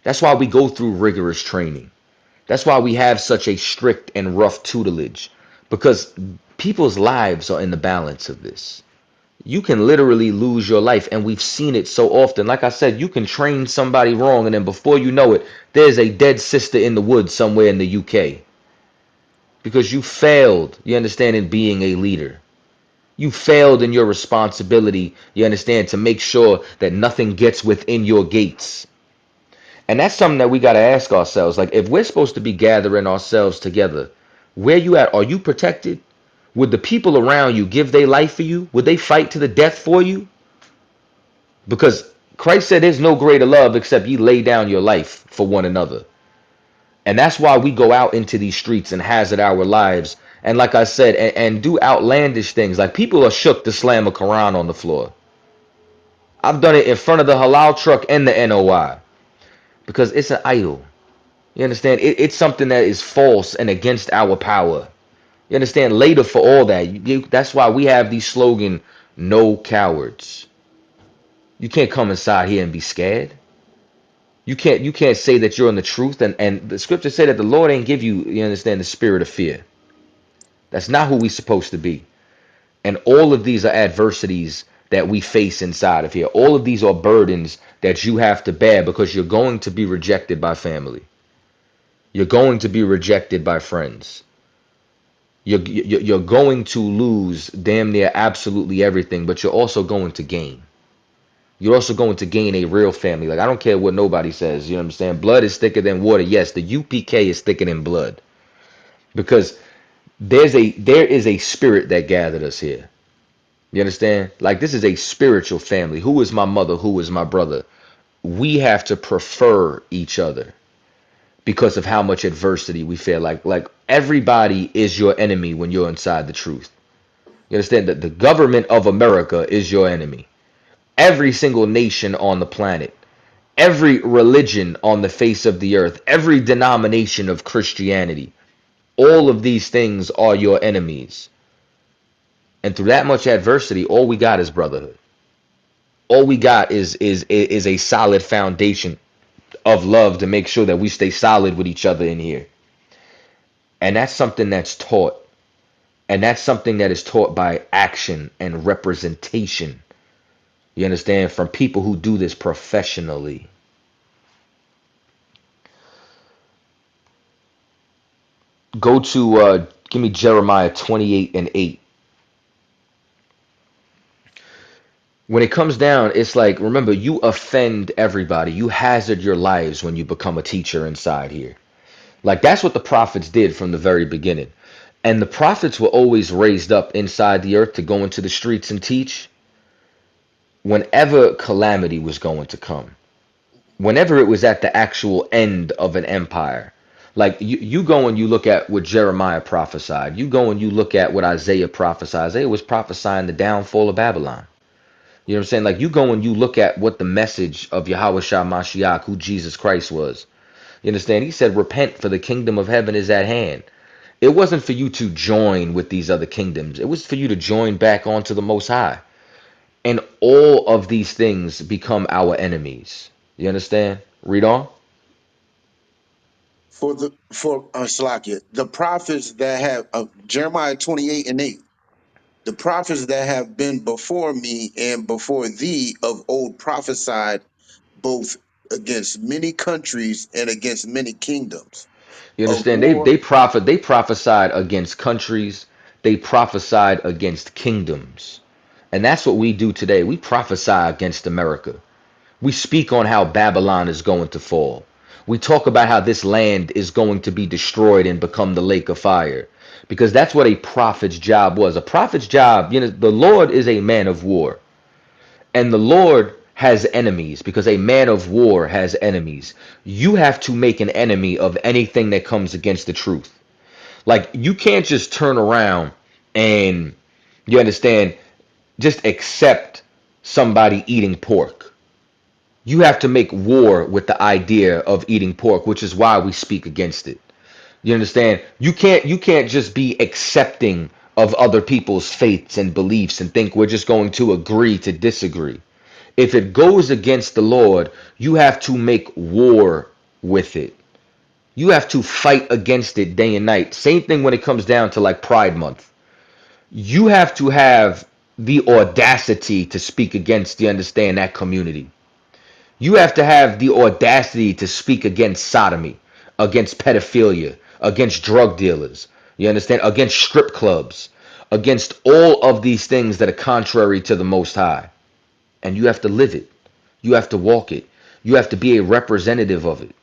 That's why we go through rigorous training. That's why we have such a strict and rough tutelage. Because people's lives are in the balance of this. You can literally lose your life, and we've seen it so often. Like I said, you can train somebody wrong, and then before you know it, there's a dead sister in the woods somewhere in the UK because you failed, you understand, in being a leader. You failed in your responsibility, you understand, to make sure that nothing gets within your gates. And that's something that we got to ask ourselves. Like, if we're supposed to be gathering ourselves together, where you at? Are you protected? Would the people around you give their life for you? Would they fight to the death for you? Because Christ said there's no greater love except ye lay down your life for one another. And that's why we go out into these streets and hazard our lives. And like I said, and do outlandish things. Like, people are shook to slam a Quran on the floor. I've done it in front of the halal truck and the NOI because it's an idol. You understand? It's something that is false and against our power. You understand? Later for all that. That's why we have these slogan, no cowards. You can't come inside here and be scared. You can't say that you're in the truth, and the scriptures say that the Lord ain't give you, you understand, the spirit of fear. That's not who we supposed to be. And all of these are adversities that we face inside of here. All of these are burdens that you have to bear because you're going to be rejected by family. You're going to be rejected by friends. You're going to lose damn near absolutely everything, but you're also going to gain. You're also going to gain a real family. Like, I don't care what nobody says. You know what I'm saying? Blood is thicker than water. Yes, the UPK is thicker than blood because there is a spirit that gathered us here. You understand? Like, this is a spiritual family. Who is my mother? Who is my brother? We have to prefer each other because of how much adversity we feel. Like everybody is your enemy when you're inside the truth. You understand that the government of America is your enemy. Every single nation on the planet, every religion on the face of the earth, every denomination of Christianity, all of these things are your enemies. And through that much adversity, all we got is brotherhood. All we got is a solid foundation of love to make sure that we stay solid with each other in here. And that's something that's taught. And that's something that is taught by action and representation. You understand? From people who do this professionally. Go to give me Jeremiah 28:8. When it comes down, it's like, remember, you offend everybody. You hazard your lives when you become a teacher inside here. Like, that's what the prophets did from the very beginning. And the prophets were always raised up inside the earth to go into the streets and teach whenever calamity was going to come. Whenever it was at the actual end of an empire. Like, you go and you look at what Jeremiah prophesied. You go and you look at what Isaiah prophesied. Isaiah was prophesying the downfall of Babylon. You know what I'm saying? Like, you go and you look at what the message of Yahweh Shah Mashiach, who Jesus Christ was. You understand? He said, repent, for the kingdom of heaven is at hand. It wasn't for you to join with these other kingdoms. It was for you to join back onto the Most High. And all of these things become our enemies. You understand? Read on. For Salakia, the prophets that have Jeremiah 28:8, the prophets that have been before me and before thee of old prophesied both against many countries and against many kingdoms You of understand? war. They prophesied against countries. They prophesied against kingdoms. And that's what we do today. We prophesy against America. We speak on how Babylon is going to fall. We talk about how this land is going to be destroyed and become the lake of fire. Because that's what a prophet's job was. A prophet's job, the Lord is a man of war. And the Lord has enemies because a man of war has enemies. You have to make an enemy of anything that comes against the truth. Like, you can't just turn around and, you understand, just accept somebody eating pork. You have to make war with the idea of eating pork, which is why we speak against it. You understand? You can't just be accepting of other people's faiths and beliefs and think we're just going to agree to disagree. If it goes against the Lord, you have to make war with it. You have to fight against it day and night. Same thing when it comes down to like Pride Month. You have to have the audacity to speak against, you understand, that community. You have to have the audacity to speak against sodomy, against pedophilia, against drug dealers. You understand? Against strip clubs, against all of these things that are contrary to the Most High. And you have to live it. You have to walk it. You have to be a representative of it.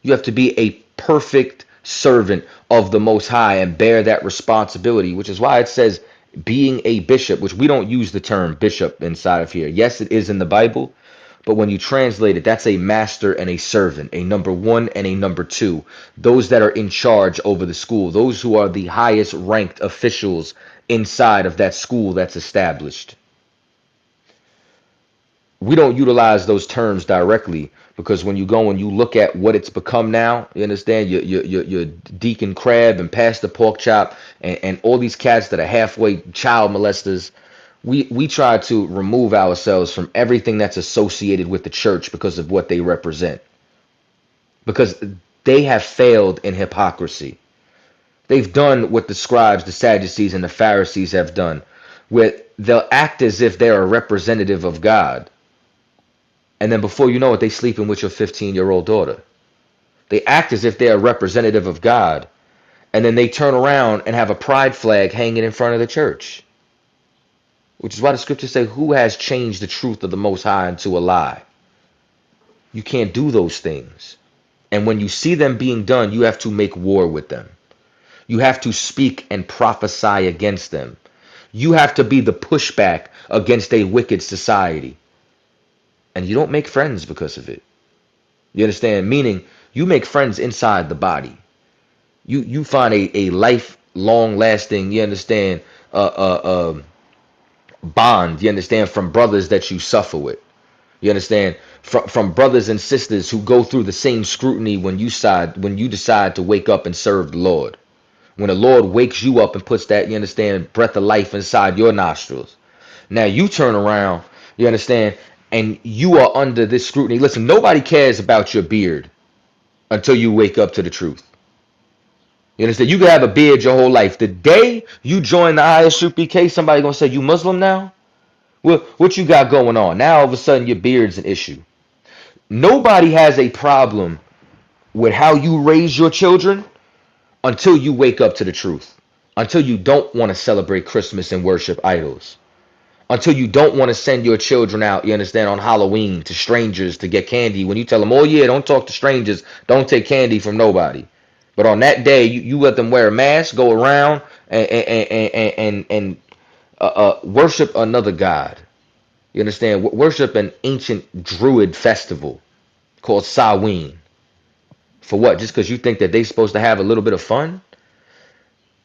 You have to be a perfect servant of the Most High and bear that responsibility, which is why it says being a bishop, which we don't use the term bishop inside of here. Yes, it is in the Bible, but when you translate it, that's a master and a servant, a number one and a number two. Those that are in charge over the school, those who are the highest ranked officials inside of that school that's established. We don't utilize those terms directly because when you go and you look at what it's become now, you understand your Deacon Crab and Pastor Pork Chop and all these cats that are halfway child molesters. We try to remove ourselves from everything that's associated with the church because of what they represent. Because they have failed in hypocrisy. They've done what the scribes, the Sadducees, and the Pharisees have done, where they'll act as if they're a representative of God. And then before you know it, they sleeping with your 15-year-old daughter. They act as if they're a representative of God. And then they turn around and have a pride flag hanging in front of the church. Which is why the scriptures say, who has changed the truth of the Most High into a lie? You can't do those things. And when you see them being done, you have to make war with them. You have to speak and prophesy against them. You have to be the pushback against a wicked society. And you don't make friends because of it. You understand? Meaning, you make friends inside the body. You find a lifelong lasting, you understand, bond, you understand, from brothers that you suffer with. You understand? From brothers and sisters who go through the same scrutiny when you decide to wake up and serve the Lord. When the Lord wakes you up and puts that, you understand, breath of life inside your nostrils. Now you turn around, you understand, and you are under this scrutiny. Listen, nobody cares about your beard until you wake up to the truth. You understand? You can have a beard your whole life. The day you join the I.S.U.P.K, somebody gonna say you Muslim now? What you got going on? Now all of a sudden your beard's an issue. Nobody has a problem with how you raise your children until you wake up to the truth. Until you don't want to celebrate Christmas and worship idols. Until you don't want to send your children out, you understand, on Halloween to strangers to get candy. When you tell them, oh yeah, don't talk to strangers, don't take candy from nobody. But on that day, you let them wear a mask, go around and worship another god. You understand? Worship an ancient druid festival called Samhain. For what? Just because you think that they're supposed to have a little bit of fun?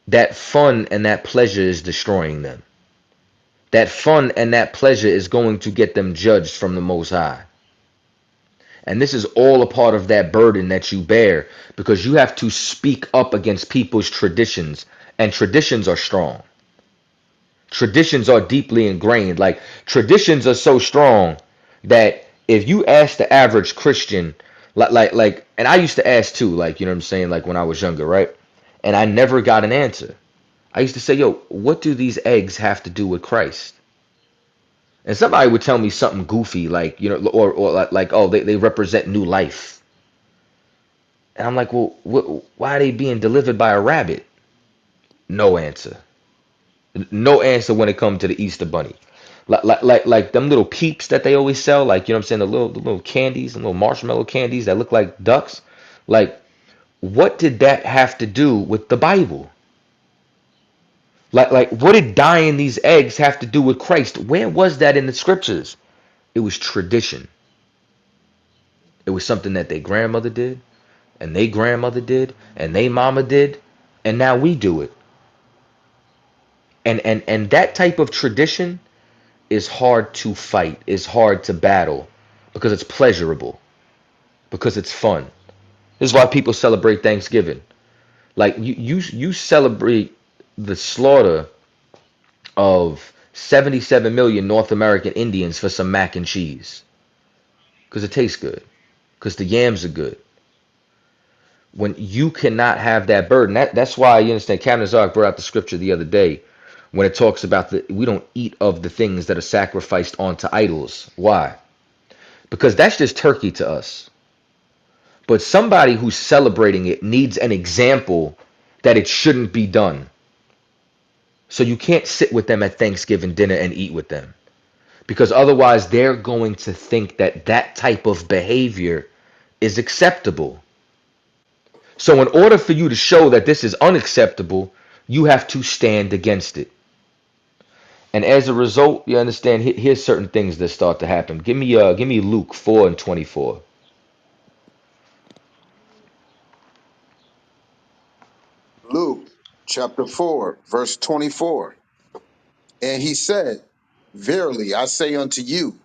That fun and that pleasure is destroying them. That fun and that pleasure is going to get them judged from the Most High. And this is all a part of that burden that you bear because you have to speak up against people's traditions. And traditions are strong. Traditions are deeply ingrained. Like, traditions are so strong that if you ask the average Christian, and I used to ask too, like, you know what I'm saying, like when I was younger, right? And I never got an answer. I used to say, yo, what do these eggs have to do with Christ? And somebody would tell me something goofy, like, you know, or like oh, they represent new life. And I'm like, well, why are they being delivered by a rabbit? No answer. No answer when it comes to the Easter bunny. Like them little peeps that they always sell, like, you know what I'm saying, the little candies, the little marshmallow candies that look like ducks. Like, what did that have to do with the Bible? Like what did dyeing these eggs have to do with Christ? Where was that in the scriptures? It was tradition. It was something that their grandmother did, and they grandmother did, and they mama did, and now we do it. And that type of tradition is hard to fight, is hard to battle because it's pleasurable, because it's fun. This is why people celebrate Thanksgiving. Like you celebrate the slaughter of 77 million North American Indians for some mac and cheese because it tastes good, because the yams are good. When you cannot have that burden, that's why you understand. Captain Zark brought out the scripture the other day when it talks about the we don't eat of the things that are sacrificed onto idols. Why? Because that's just turkey to us. But somebody who's celebrating it needs an example that it shouldn't be done. So you can't sit with them at Thanksgiving dinner and eat with them. Because otherwise they're going to think that that type of behavior is acceptable. So in order for you to show that this is unacceptable, you have to stand against it. And as a result, you understand, here's certain things that start to happen. Give me Luke 4 and 24. Luke chapter 4, verse 24. And he said, verily, I say unto you,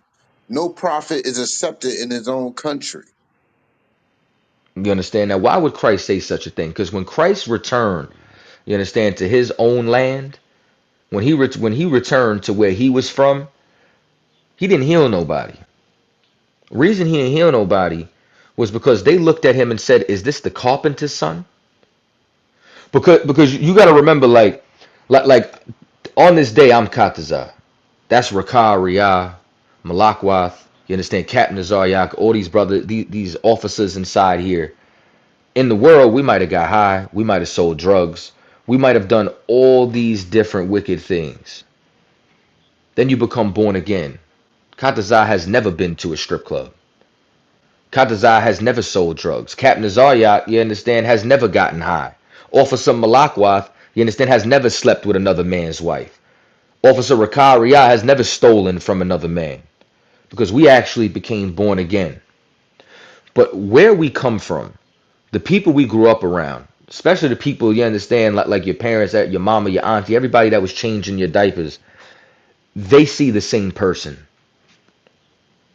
no prophet is accepted in his own country. You understand? Now, why would Christ say such a thing? Because when Christ returned, you understand, to his own land, when he returned to where he was from, he didn't heal nobody. Reason he didn't heal nobody was because they looked at him and said, "Is this the carpenter's son?" Because you got to remember, like on this day, I'm Katazah. That's Rakah, Riyah, Malakwath. You understand? Captain Zaryak, all these brothers, these officers inside here. In the world, we might have got high. We might have sold drugs. We might have done all these different wicked things. Then you become born again. Katazah has never been to a strip club. Katazai has never sold drugs. Captain Zaryak, you understand, has never gotten high. Officer Malakwath, you understand, has never slept with another man's wife. Officer Rakaria has never stolen from another man because we actually became born again. But where we come from, the people we grew up around, especially the people you understand, like your parents, your mama, your auntie, everybody that was changing your diapers, they see the same person.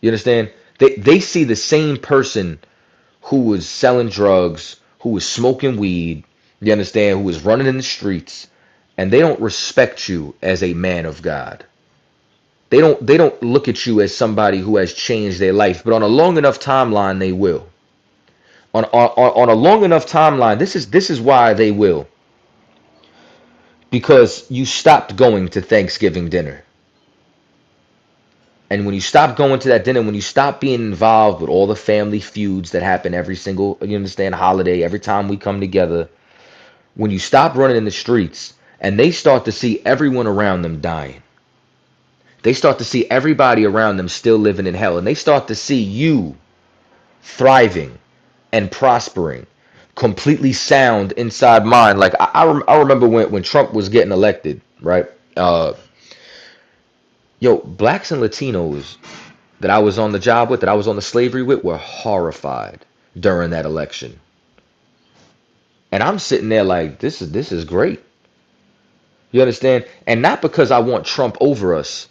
You understand? They see the same person who was selling drugs, who was smoking weed, you understand, who was running in the streets, and they don't respect you as a man of God. They don't look at you as somebody who has changed their life, but on a long enough timeline they will. On a long enough timeline, this is why they will. Because you stopped going to Thanksgiving dinner. And when you stop going to that dinner, when you stop being involved with all the family feuds that happen every single, you understand, holiday, every time we come together, when you stop running in the streets and they start to see everyone around them dying, they start to see everybody around them still living in hell, and they start to see you thriving and prospering, completely sound inside mind. Like I remember when Trump was getting elected, right? Uh, Blacks and Latinos that I was on the job with, that I was on the slavery with, were horrified during that election, and I'm sitting there like, this is great. You understand? And not because I want Trump over us,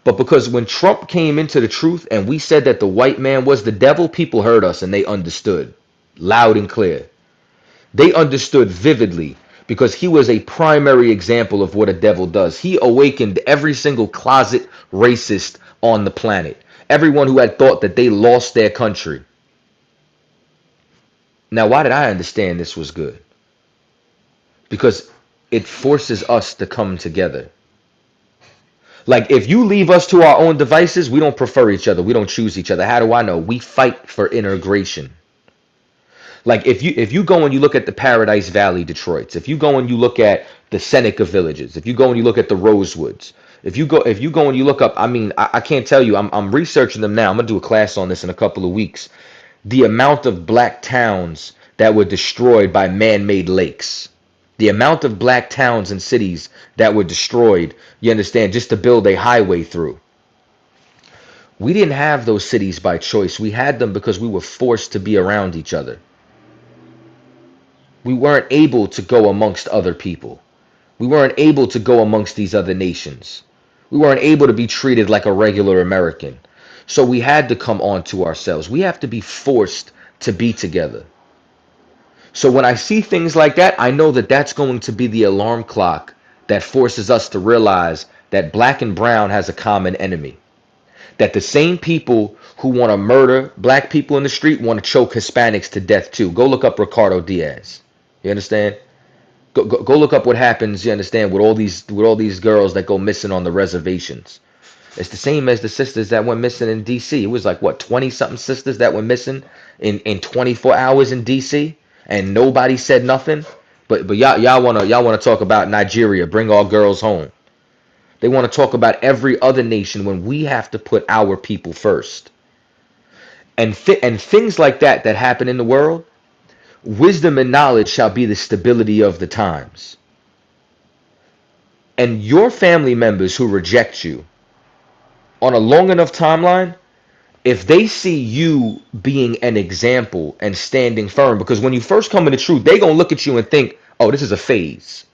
but because when Trump came into the truth and we said that the white man was the devil, people heard us and they understood loud and clear. They understood vividly because he was a primary example of what a devil does. He awakened every single closet racist on the planet, everyone who had thought that they lost their country. Now, why did I understand this was good? Because it forces us to come together. Like, if you leave us to our own devices, we don't prefer each other. We don't choose each other. How do I know? We fight for integration. Like, if you go and you look at the Paradise Valley Detroits, if you go and you look at the Seneca villages, if you go and you look at the Rosewoods, if you go and you look up, I mean, I can't tell you. I'm researching them now. I'm gonna do a class on this in a couple of weeks. The amount of black towns that were destroyed by man-made lakes. The amount of black towns and cities that were destroyed, you understand, just to build a highway through. We didn't have those cities by choice. We had them because we were forced to be around each other. We weren't able to go amongst other people. We weren't able to go amongst these other nations. We weren't able to be treated like a regular American. So we had to come on to ourselves. We have to be forced to be together. So when I see things like that, I know that that's going to be the alarm clock that forces us to realize that black and brown has a common enemy. That the same people who want to murder black people in the street want to choke Hispanics to death too. Go look up Ricardo Diaz. You understand? Go look up what happens. You understand with all these girls that go missing on the reservations. It's the same as the sisters that went missing in D.C. It was like what 20 something sisters that went missing in 24 hours in D.C. and nobody said nothing. But y'all wanna talk about Nigeria? Bring all girls home. They want to talk about every other nation when we have to put our people first. And things like that happen in the world. Wisdom and knowledge shall be the stability of the times. And your family members who reject you on a long enough timeline, if they see you being an example and standing firm, because when you first come into truth, they gonna look at you and think, oh, this is a phase.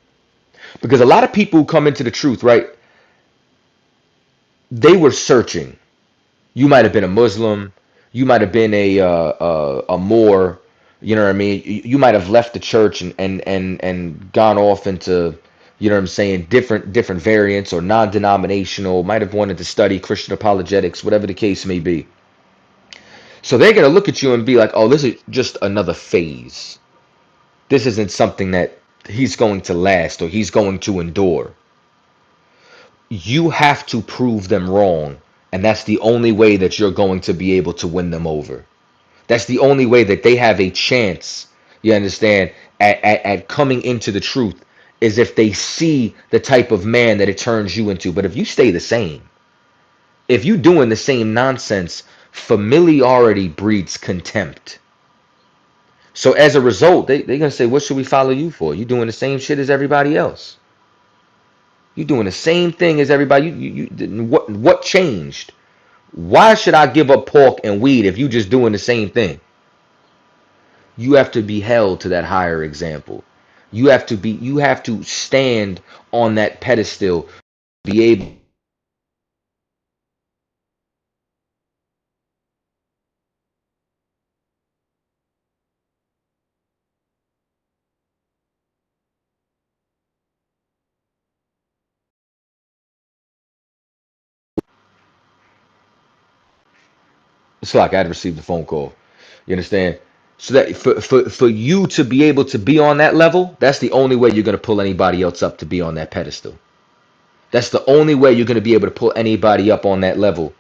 Because a lot of people who come into the truth, right, they were searching. You might have been a Muslim, you might have been a Moor, you know what I mean? You might have left the church and gone off into, you know what I'm saying, different variants or non-denominational, might have wanted to study Christian apologetics, whatever the case may be. So they're going to look at you and be like, oh, this is just another phase. This isn't something that he's going to last or he's going to endure. You have to prove them wrong. And that's the only way that you're going to be able to win them over. That's the only way that they have a chance, you understand, at coming into the truth is if they see the type of man that it turns you into. But if you stay the same, if you doing the same nonsense, familiarity breeds contempt. So as a result, they're gonna say, what should we follow you for? You doing the same shit as everybody else. You doing the same thing as everybody. What changed? Why should I give up pork and weed if you just doing the same thing? You have to be held to that higher example. You have to stand on that pedestal, be able. It's like I had received a phone call. You understand? So that for you to be able to be on that level, that's the only way you're gonna pull anybody else up to be on that pedestal. That's the only way you're going to be able to pull anybody up on that level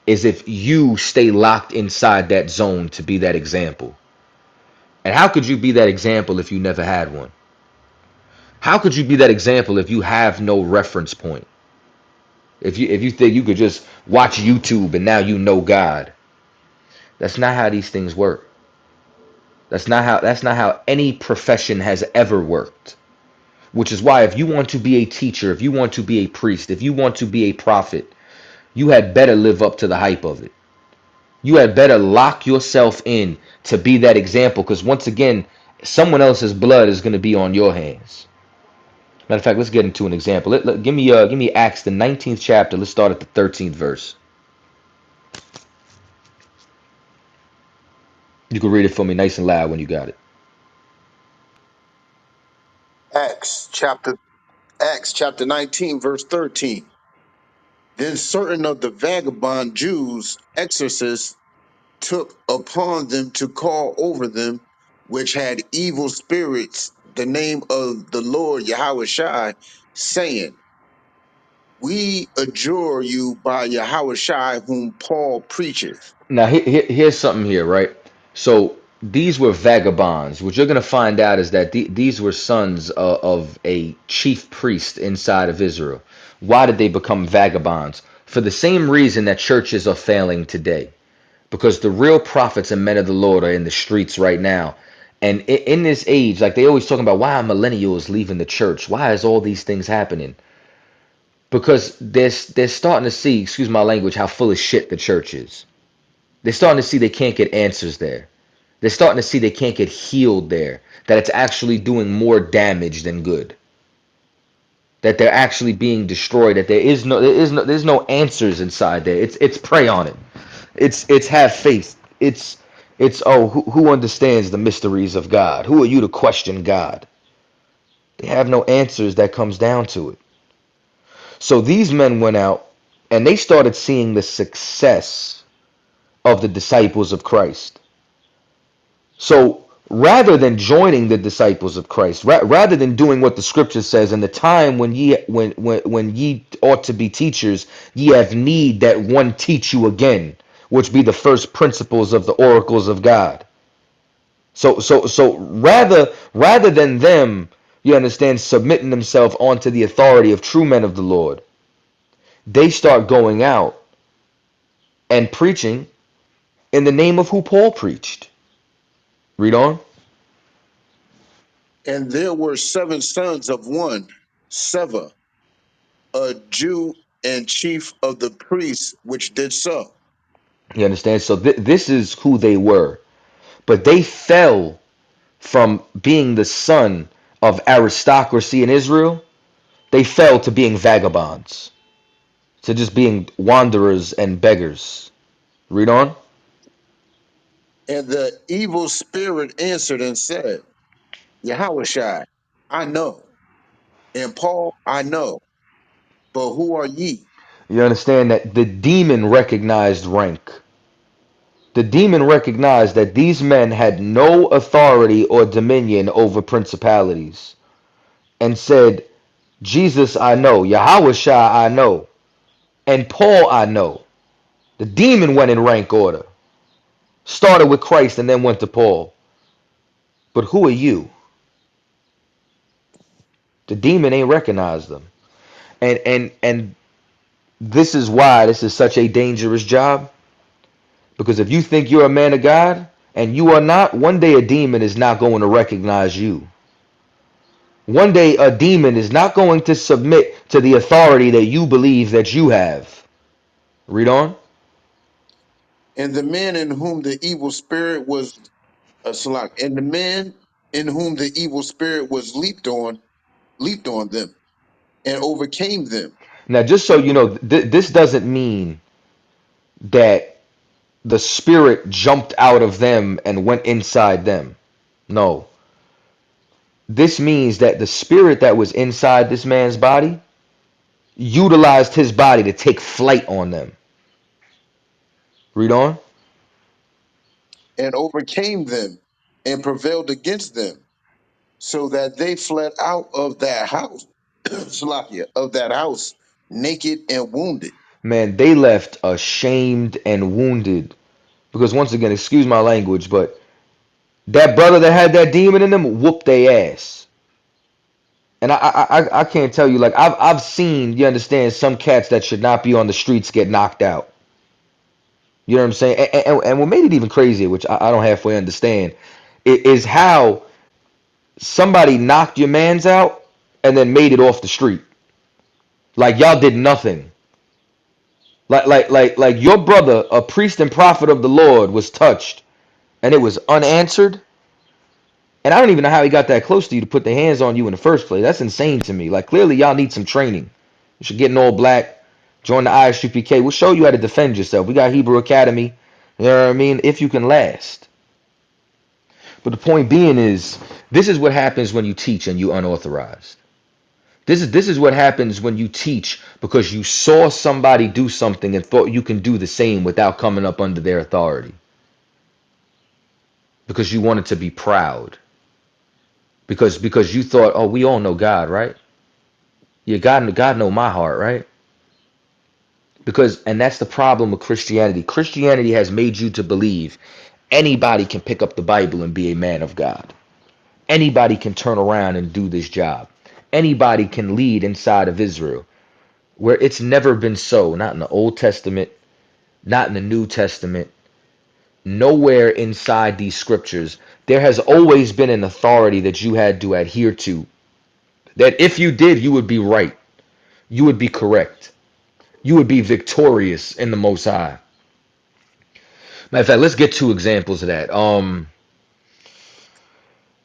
is if you stay locked inside that zone to be that example. And how could you be that example if you never had one? How could you be that example if you have no reference point? If you think you could just watch YouTube and now you know God. That's not how these things work. That's not how any profession has ever worked. Which is why if you want to be a teacher, if you want to be a priest, if you want to be a prophet, you had better live up to the hype of it. You had better lock yourself in to be that example because once again, someone else's blood is going to be on your hands. Matter of fact, let's get into an example. Give me Acts the 19th chapter. Let's start at the 13th verse. You can read it for me nice and loud when you got it. Acts chapter Acts chapter 19, verse 13. Then certain of the vagabond Jews, exorcists, took upon them to call over them, which had evil spirits, the name of the Lord Yahweh Shai, saying, we adjure you by Yahweh Shai, whom Paul preacheth. Now here's something here, right? So these were vagabonds. What you're going to find out is that these were sons of a chief priest inside of Israel. Why did they become vagabonds? For the same reason that churches are failing today. Because the real prophets and men of the Lord are in the streets right now. And in this age, like they always talking about why are millennials leaving the church? Why is all these things happening? Because they're starting to see, excuse my language, how full of shit the church is. They're starting to see they can't get answers there. They're starting to see they can't get healed there. That it's actually doing more damage than good. That they're actually being destroyed. That there's no answers inside there. It's pray on it. It's have faith. It's, oh, who understands the mysteries of God? Who are you to question God? They have no answers that comes down to it. So these men went out and they started seeing the success of the disciples of Christ. So rather than joining the disciples of Christ, rather than doing what the scripture says, in the time when ye ought to be teachers, ye have need that one teach you again, which be the first principles of the oracles of God. So rather than them, you understand, submitting themselves onto the authority of true men of the Lord, they start going out and preaching in the name of who Paul preached. Read on. And there were seven sons of one, Seva, a Jew and chief of the priests, which did so. You understand? So this is who they were. But they fell from being the son of aristocracy in Israel. They fell to being vagabonds, to just being wanderers and beggars. Read on. And the evil spirit answered and said, Yahushai, I know, and Paul, I know, but who are ye? You understand that the demon recognized rank. The demon recognized that these men had no authority or dominion over principalities and said, Jesus I know, Yahushua I know, and Paul I know. The demon went in rank order. Started with Christ and then went to Paul. But who are you? The demon ain't recognized them. And this is why this is such a dangerous job. Because if you think you're a man of God and you are not, one day a demon is not going to recognize you. One day a demon is not going to submit to the authority that you believe that you have. Read on. And the men in whom the evil spirit was and the men in whom the evil spirit was leaped on them and overcame them. Now, just so And you know, this doesn't mean that the spirit jumped out of them and went inside them. No. This means that the spirit that was inside this man's body utilized his body to take flight on them. Read on. and overcame them and prevailed against them, so that they fled out of that house, Salakia, of that house, naked and wounded. Man, they left ashamed and wounded. Because once again, excuse my language, but that brother that had that demon in them whooped their ass. And I can't tell you, like, I've seen, you understand, some cats that should not be on the streets get knocked out. You know what I'm saying? And what made it even crazier, which I don't halfway understand, is how somebody knocked your mans out and then made it off the street. Like y'all did nothing. Like your brother, a priest and prophet of the Lord, was touched and it was unanswered. And I don't even know how he got that close to you to put the hands on you in the first place. That's insane to me. Like clearly y'all need some training. You should get an all black, join the I.S.U.P.K. We'll show you how to defend yourself. We got Hebrew Academy. You know what I mean? If you can last. But the point being is, this is what happens when you teach and you unauthorized. This is what happens when you teach because you saw somebody do something and thought you can do the same without coming up under their authority. Because you wanted to be proud. Because you thought, oh, we all know God, right? Yeah, God know my heart, right? Because and that's the problem with Christianity. Christianity has made you to believe anybody can pick up the Bible and be a man of God. Anybody can turn around and do this job. Anybody can lead inside of Israel, where it's never been so. Not in the Old Testament, not in the New Testament, nowhere inside these scriptures. There has always been an authority that you had to adhere to. That if you did, you would be right. You would be correct. You would be victorious in the Most High. Matter of fact, let's get two examples of that.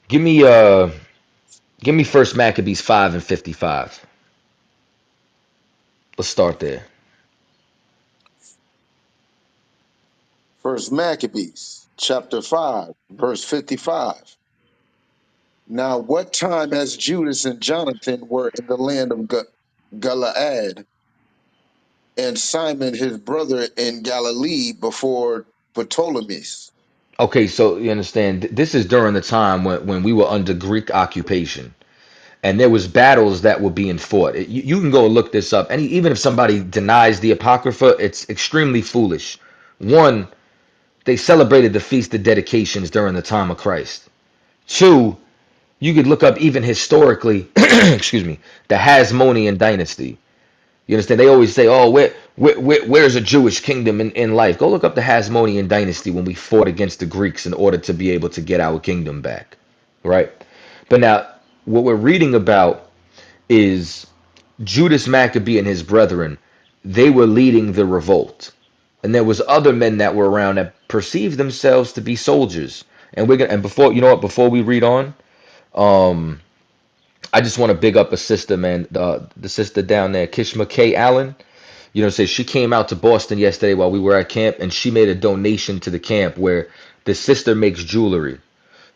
Give me give me First Maccabees 5:55. Let's start there. First Maccabees. chapter 5, verse 55. Now, what time as Judas and Jonathan were in the land of Galaad, and Simon his brother in Galilee before Ptolemy's. Okay, so you understand, this is during the time when we were under Greek occupation. And there was battles that were being fought. You can go look this up. And even if somebody denies the Apocrypha, it's extremely foolish. One, they celebrated the Feast of Dedications during the time of Christ. Two, you could look up even historically, excuse me, the Hasmonean dynasty. You understand? They always say, "Oh, where's a Jewish kingdom in life?" Go look up the Hasmonean dynasty when we fought against the Greeks in order to be able to get our kingdom back, right? But now, what we're reading about is Judas Maccabee and his brethren. They were leading the revolt, and there was other men that were around that perceived themselves to be soldiers. And we're gonna, and before you know what, before we read on, um, I just want to big up a sister, man. The sister down there, Kishma K. Allen. You know, say she came out to Boston yesterday while we were at camp, and she made a donation to the camp where the sister makes jewelry.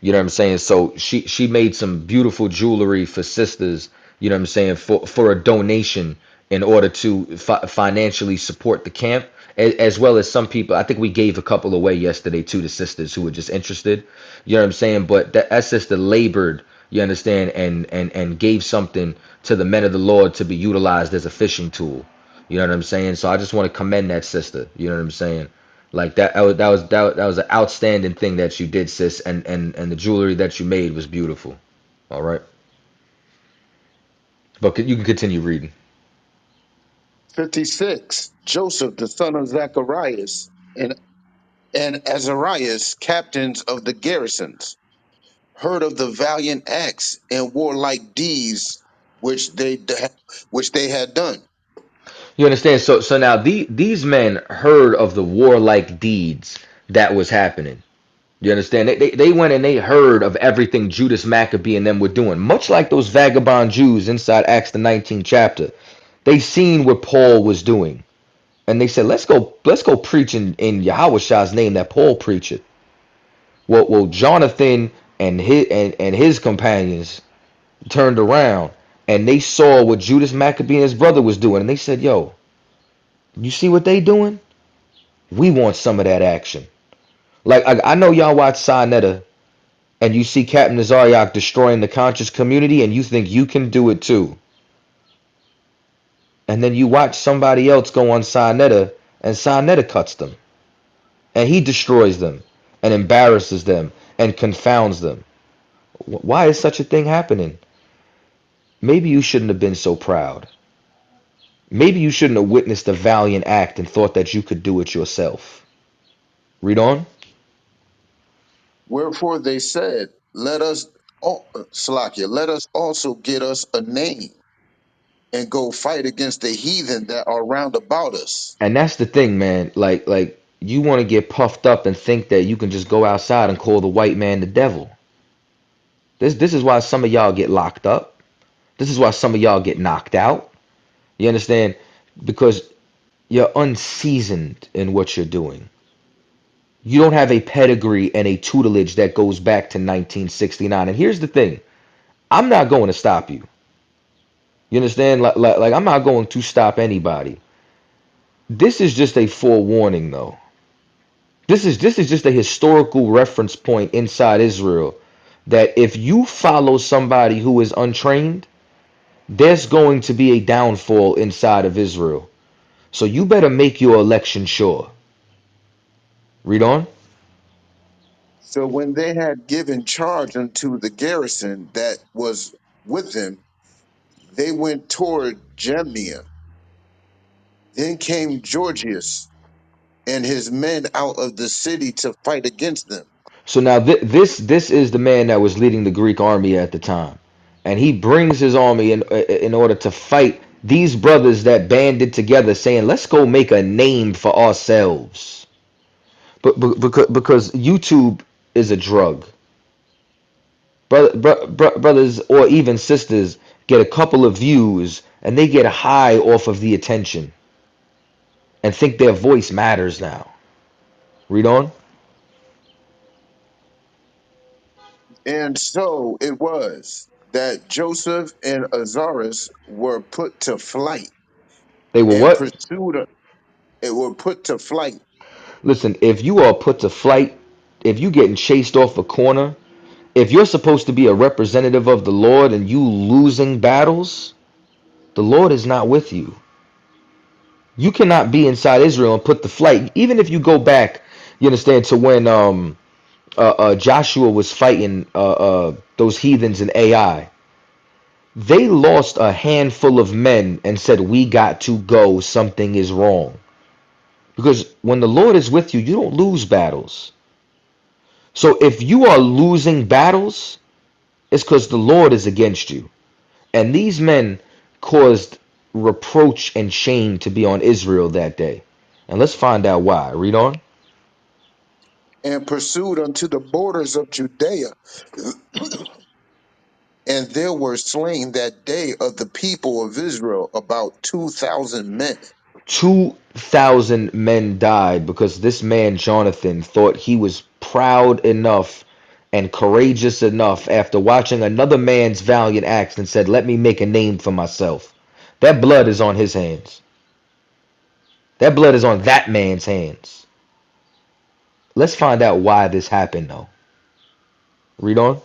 You know what I'm saying? So she made some beautiful jewelry for sisters, you know what I'm saying, for a donation in order to financially support the camp, as well as some people. I think we gave a couple away yesterday to the sisters who were just interested. You know what I'm saying? But that sister labored, you understand, and gave something to the men of the Lord to be utilized as a fishing tool. You know what I'm saying? So I just want to commend that sister. You know what I'm saying? Like that was an outstanding thing that you did, sis, and the jewelry that you made was beautiful. All right, but you can continue reading. 56. Joseph, the son of Zacharias, and Azarias, captains of the garrisons, heard of the valiant acts and warlike deeds which they had done. You understand? So now these men heard of the warlike deeds that was happening. You understand? They went and they heard of everything Judas Maccabee and them were doing, much like those vagabond Jews inside Acts the 19th chapter. They seen what Paul was doing, and they said, let's go preach in Yahweh name that Paul preached. Well, Jonathan and his companions turned around and they saw what Judas Maccabee and his brother was doing, and they said, "Yo, you see what they doing? We want some of that action." Like I know y'all watch Sinetta and you see Captain Nazariak destroying the conscious community, and you think you can do it too, and then you watch somebody else go on Sinetta and Sinetta cuts them, and he destroys them, and embarrasses them, and confounds them. Why is such a thing happening? Maybe you shouldn't have been so proud. Maybe you shouldn't have witnessed a valiant act and thought that you could do it yourself. Read on. Wherefore they said, let us, Salakia, let us also get us a name and go fight against the heathen that are round about us. And that's the thing, man. Like you want to get puffed up and think that you can just go outside and call the white man the devil. This is why some of y'all get locked up. This is why some of y'all get knocked out. You understand? Because you're unseasoned in what you're doing. You don't have a pedigree and a tutelage that goes back to 1969. And here's the thing. I'm not going to stop you. You understand? Like I'm not going to stop anybody. This is just a forewarning, though. This is just a historical reference point inside Israel that if you follow somebody who is untrained, there's going to be a downfall inside of Israel. So you better make your election sure. Read on. So when they had given charge unto the garrison that was with them, they went toward Jamnia. Then came Georgius and his men out of the city to fight against them. So now this is the man that was leading the Greek army at the time, and he brings his army in order to fight these brothers that banded together, saying, "Let's go make a name for ourselves." But because YouTube is a drug, brothers or even sisters get a couple of views and they get high off of the attention and think their voice matters now. Read on. And so it was that Joseph and Azarias were put to flight They were and what? pursued. It were put to flight Listen, if you are put to flight, if you getting chased off a corner, if you're supposed to be a representative of the Lord and you losing battles, the Lord is not with you. You cannot be inside Israel and put the flight. Even if you go back, you understand, to when Joshua was fighting those heathens in AI. They lost a handful of men and said, "We got to go. Something is wrong." Because when the Lord is with you, you don't lose battles. So if you are losing battles, it's because the Lord is against you. And these men caused reproach and shame to be on Israel that day. And let's find out why. Read on. and pursued unto the borders of Judea. And there were slain that day of the people of Israel about 2,000 men. 2,000 men died because this man, Jonathan, thought he was proud enough and courageous enough after watching another man's valiant acts and said, "Let me make a name for myself." That blood is on his hands. That blood is on that man's hands. Let's find out why this happened, though. Read on.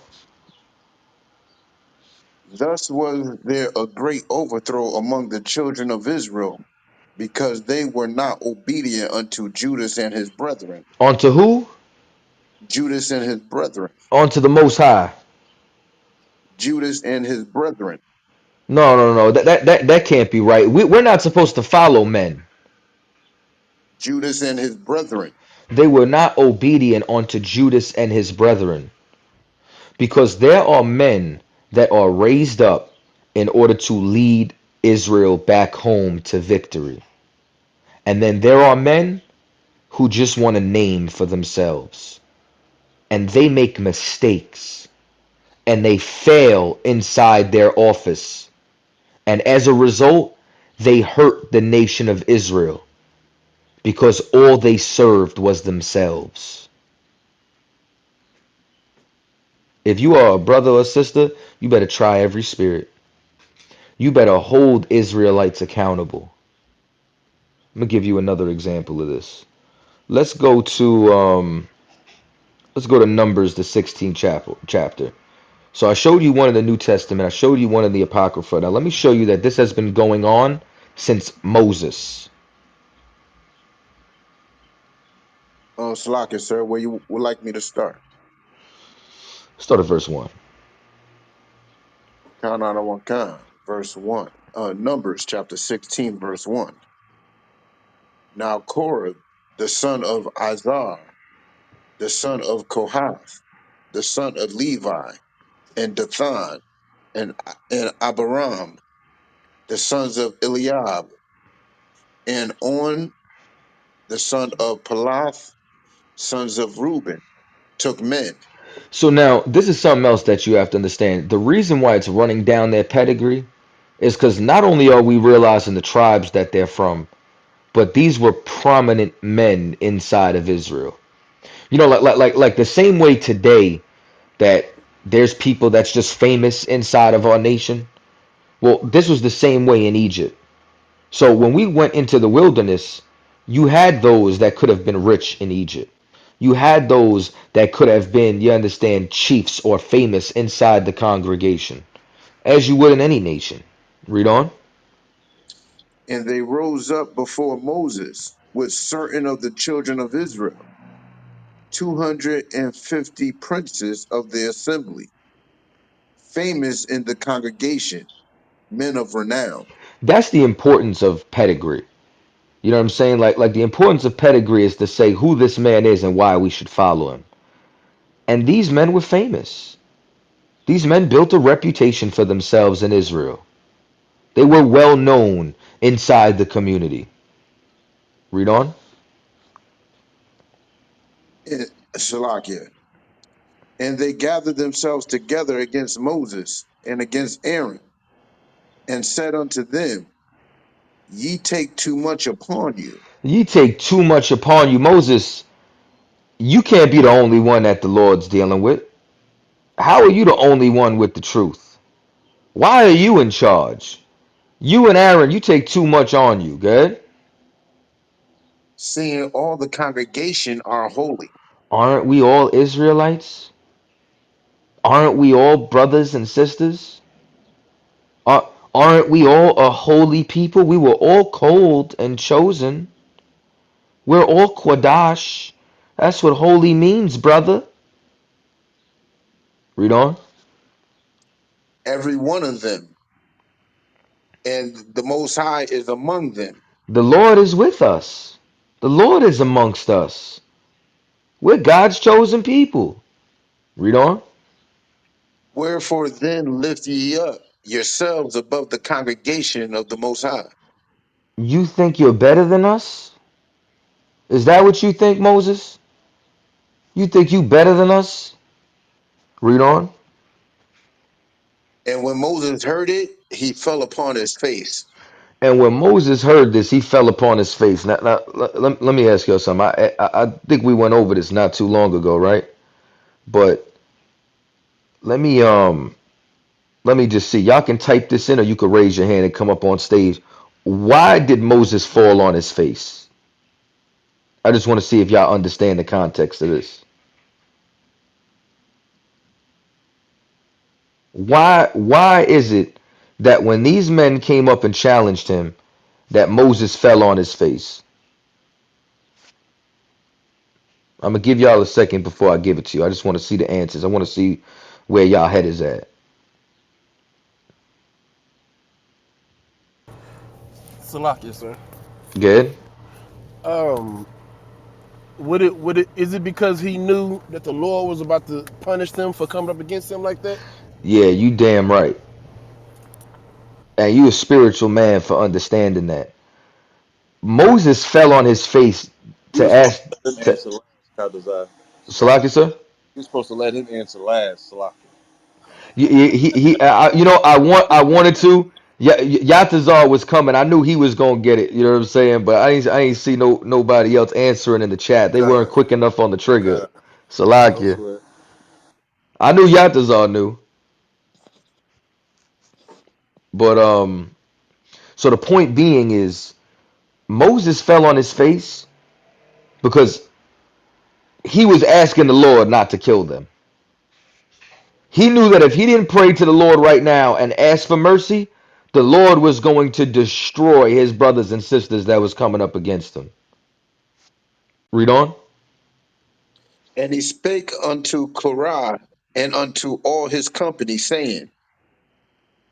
Thus was there a great overthrow among the children of Israel, because they were not obedient unto Judas and his brethren. On to who? Judas and his brethren. On to the Most High. Judas and his brethren. No, no, no. That can't be right. We're not supposed to follow men. Judas and his brethren. They were not obedient unto Judas and his brethren. Because there are men that are raised up in order to lead Israel back home to victory. And then there are men who just want a name for themselves. And they make mistakes. And they fail inside their office. And as a result, they hurt the nation of Israel because all they served was themselves. If you are a brother or sister, you better try every spirit. You better hold Israelites accountable. I'm gonna give you another example of this. Let's go to Numbers, the 16th chapter. So I showed you one in the New Testament. I showed you one in the Apocrypha. Now let me show you that this has been going on since Moses. Slakia, sir, where you would like me to start? Start at verse 1. Khan, verse 1. Numbers chapter 16, verse 1. Now Korah, the son of Izar, the son of Kohath, the son of Levi, and Dathan, and, and Abiram, the sons of Eliab, and On, the son of Pelath, sons of Reuben, took men. So now this is something else that you have to understand. The reason why it's running down their pedigree is because not only are we realizing the tribes that they're from, but these were prominent men inside of Israel. You know, like the same way today that there's people that's just famous inside of our nation. Well, this was the same way in Egypt. So when we went into the wilderness, you had those that could have been rich in Egypt. You had those that could have been, you understand, chiefs or famous inside the congregation, as you would in any nation. Read on. And they rose up before Moses with certain of the children of Israel, 250 princes of the assembly, famous in the congregation, men of renown. That's the importance of pedigree. You know what I'm saying? Like the importance of pedigree is to say who this man is and why we should follow him. And these men were famous. These men built a reputation for themselves in Israel. They were well known inside the community. Read on. And, Shalakia. And they gathered themselves together against Moses and against Aaron, and said unto them, Ye take too much upon you. You take too much upon you, Moses. You can't be the only one that the Lord's dealing with. How are you the only one with the truth? Why are you in charge? You and Aaron, you take too much on you, good? seeing all the congregation are holy. Aren't we all Israelites? Aren't we all brothers and sisters? Aren't we all a holy people? We were all called and chosen. We're all Quadash. That's what holy means, brother. Read on. Every one of them, and the Most High is among them. The Lord is with us. The Lord is amongst us. We're God's chosen people. Read on. Wherefore then lift ye up yourselves above the congregation of the Most High. You think you're better than us? Is that what you think, Moses? You think you better than us? Read on. And when Moses heard it, he fell upon his face. And when Moses heard this, he fell upon his face. Now let me ask you something. I think we went over this not too long ago, right? But let me let me just see. Y'all can type this in, or you could raise your hand and come up on stage. Why did Moses fall on his face? I just want to see if y'all understand the context of this. Why is it that when these men came up and challenged him, that Moses fell on his face? I'm gonna give y'all a second before I give it to you. I just want to see the answers. I want to see where y'all head is at. Salakia, sir. Good? Would it is it because he knew that the Lord was about to punish them for coming up against him like that? Yeah, you damn right. And you a spiritual man for understanding that. Moses fell on his face You to was supposed ask to let him to answer last, Kadazai. Salakia. Salaki, sir. You was supposed to let him answer last, Salakia. You know, I wanted to. Yeah, Yatazar was coming. I knew he was gonna get it. You know what I'm saying? But I ain't see nobody else answering in the chat. They weren't God, quick enough on the trigger. God. No Salakia. sweat. I knew Yatazar knew. But so the point being is Moses fell on his face because he was asking the Lord not to kill them. He knew that if he didn't pray to the Lord right now and ask for mercy, the Lord was going to destroy his brothers and sisters that was coming up against him. Read on. And he spake unto Korah and unto all his company, saying,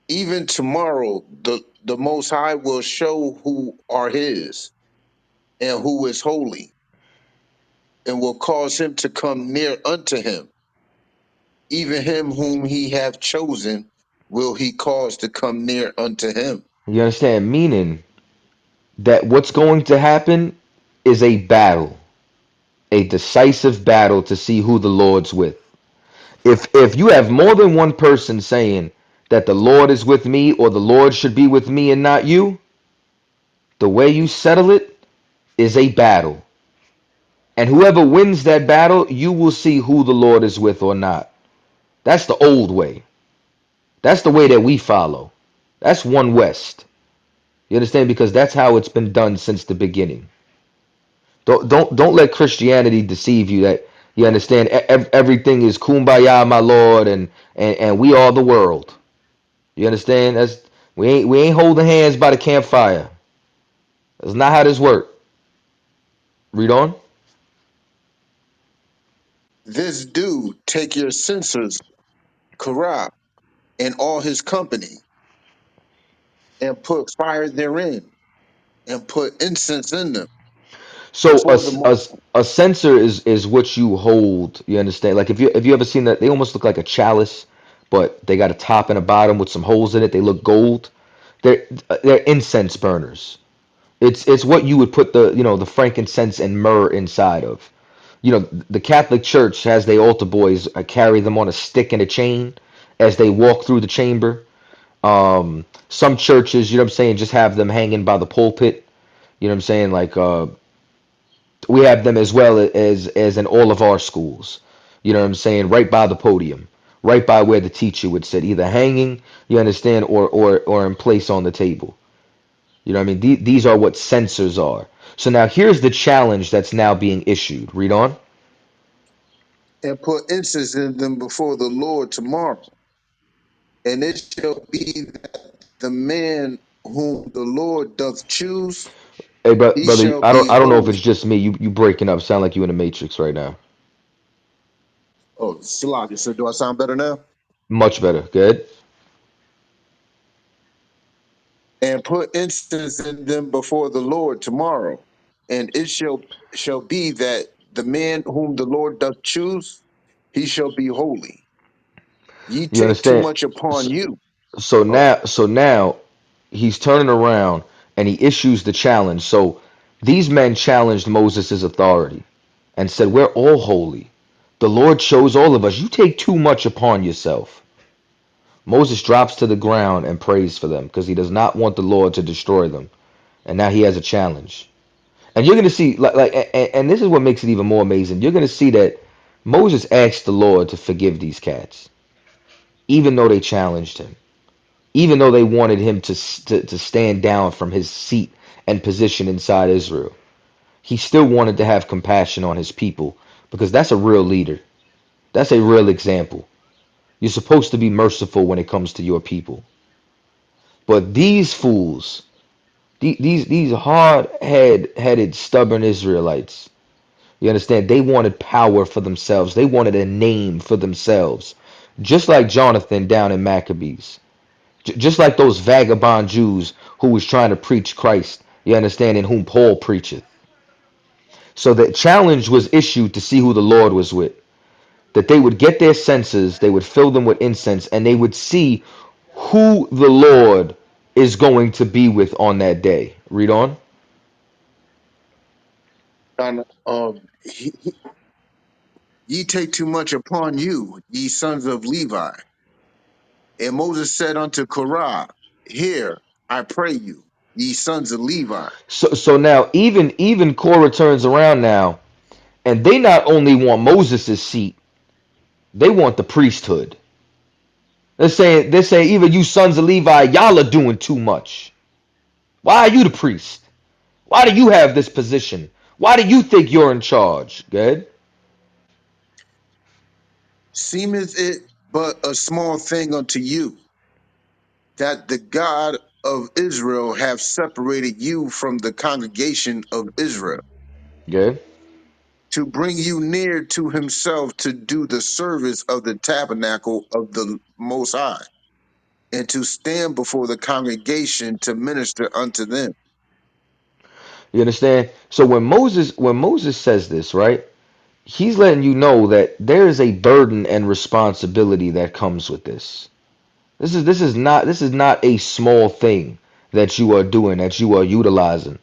even tomorrow the Most High will show who are his and who is holy, and will cause him to come near unto him. Even him whom he hath chosen will he cause to come near unto him. You understand? Meaning that what's going to happen is a battle, a decisive battle to see who the Lord's with. If you have more than one person saying that the Lord is with me or the Lord should be with me and not you, the way you settle it is a battle. And whoever wins that battle, you will see who the Lord is with or not. That's the old way. That's the way that we follow. That's one West. You understand? Because that's how it's been done since the beginning. Don't let Christianity deceive you. That you understand everything is kumbaya, my Lord, and we are the world. You understand? That's we ain't holding hands by the campfire. That's not how this works. Read on. This do take your censers, Korah, and all his company, and put fire therein, and put incense in them So before the most. a censer is what you hold. You understand? Like if you ever seen that, they almost look like a chalice, but they got a top and a bottom with some holes in it. They look gold. They're incense burners. It's what you would put the frankincense and myrrh inside of. The Catholic Church has their altar boys carry them on a stick and a chain as they walk through the chamber. Some churches, you know what I'm saying, just have them hanging by the pulpit. You know what I'm saying? Like we have them as well as in all of our schools. You know what I'm saying? Right by the podium, right by where the teacher would sit, either hanging, you understand, or in place on the table. You know what I mean? These are what censers are. So now here's the challenge that's now being issued. Read on. and put incense in them before the Lord tomorrow. And it shall be that the man whom the Lord doth choose, Hey, he brother, shall I be don't know if it's holy. just me. You breaking up. Sound like you in the Matrix right now. Oh, Salaki. So do I sound better now? Much better. Good. And put incense in them before the Lord tomorrow. And it shall be that the man whom the Lord doth choose, he shall be holy. Ye You take too understand? much upon So, you. Oh, so now he's turning around and he issues the challenge. So these men challenged Moses' authority and said, "We're all holy. The Lord chose all of us. You take too much upon yourself." Moses drops to the ground and prays for them because he does not want the Lord to destroy them. And now he has a challenge. And you're going to see, and this is what makes it even more amazing. You're going to see that Moses asked the Lord to forgive these cats, even though they challenged him, even though they wanted him to stand down from his seat and position inside Israel. He still wanted to have compassion on his people because that's a real leader. That's a real example. You're supposed to be merciful when it comes to your people. But these fools, these hard headed, stubborn Israelites, you understand? They wanted power for themselves. They wanted a name for themselves. Just like Jonathan down in Maccabees. Just like those vagabond Jews who was trying to preach Christ, you understand, in whom Paul preacheth. So the challenge was issued to see who the Lord was with. That they would get their senses, they would fill them with incense, and they would see who the Lord is going to be with on that day. Read on. and, ye take too much upon you, ye sons of Levi. And Moses said unto Korah, hear, I pray you, ye sons of Levi. So now even Korah turns around now, and they not only want Moses' seat, they want the priesthood. They're saying even you sons of Levi, y'all are doing too much. Why are you the priest? Why do you have this position? Why do you think you're in charge? Good. Seemeth it but a small thing unto you, that the God of Israel have separated you from the congregation of Israel, Good. to bring you near to himself to do the service of the tabernacle of the Most High, and to stand before the congregation to minister unto them. You understand? So when Moses says this, right? He's letting you know that there is a burden and responsibility that comes with this. This is not a small thing that you are doing, that you are utilizing.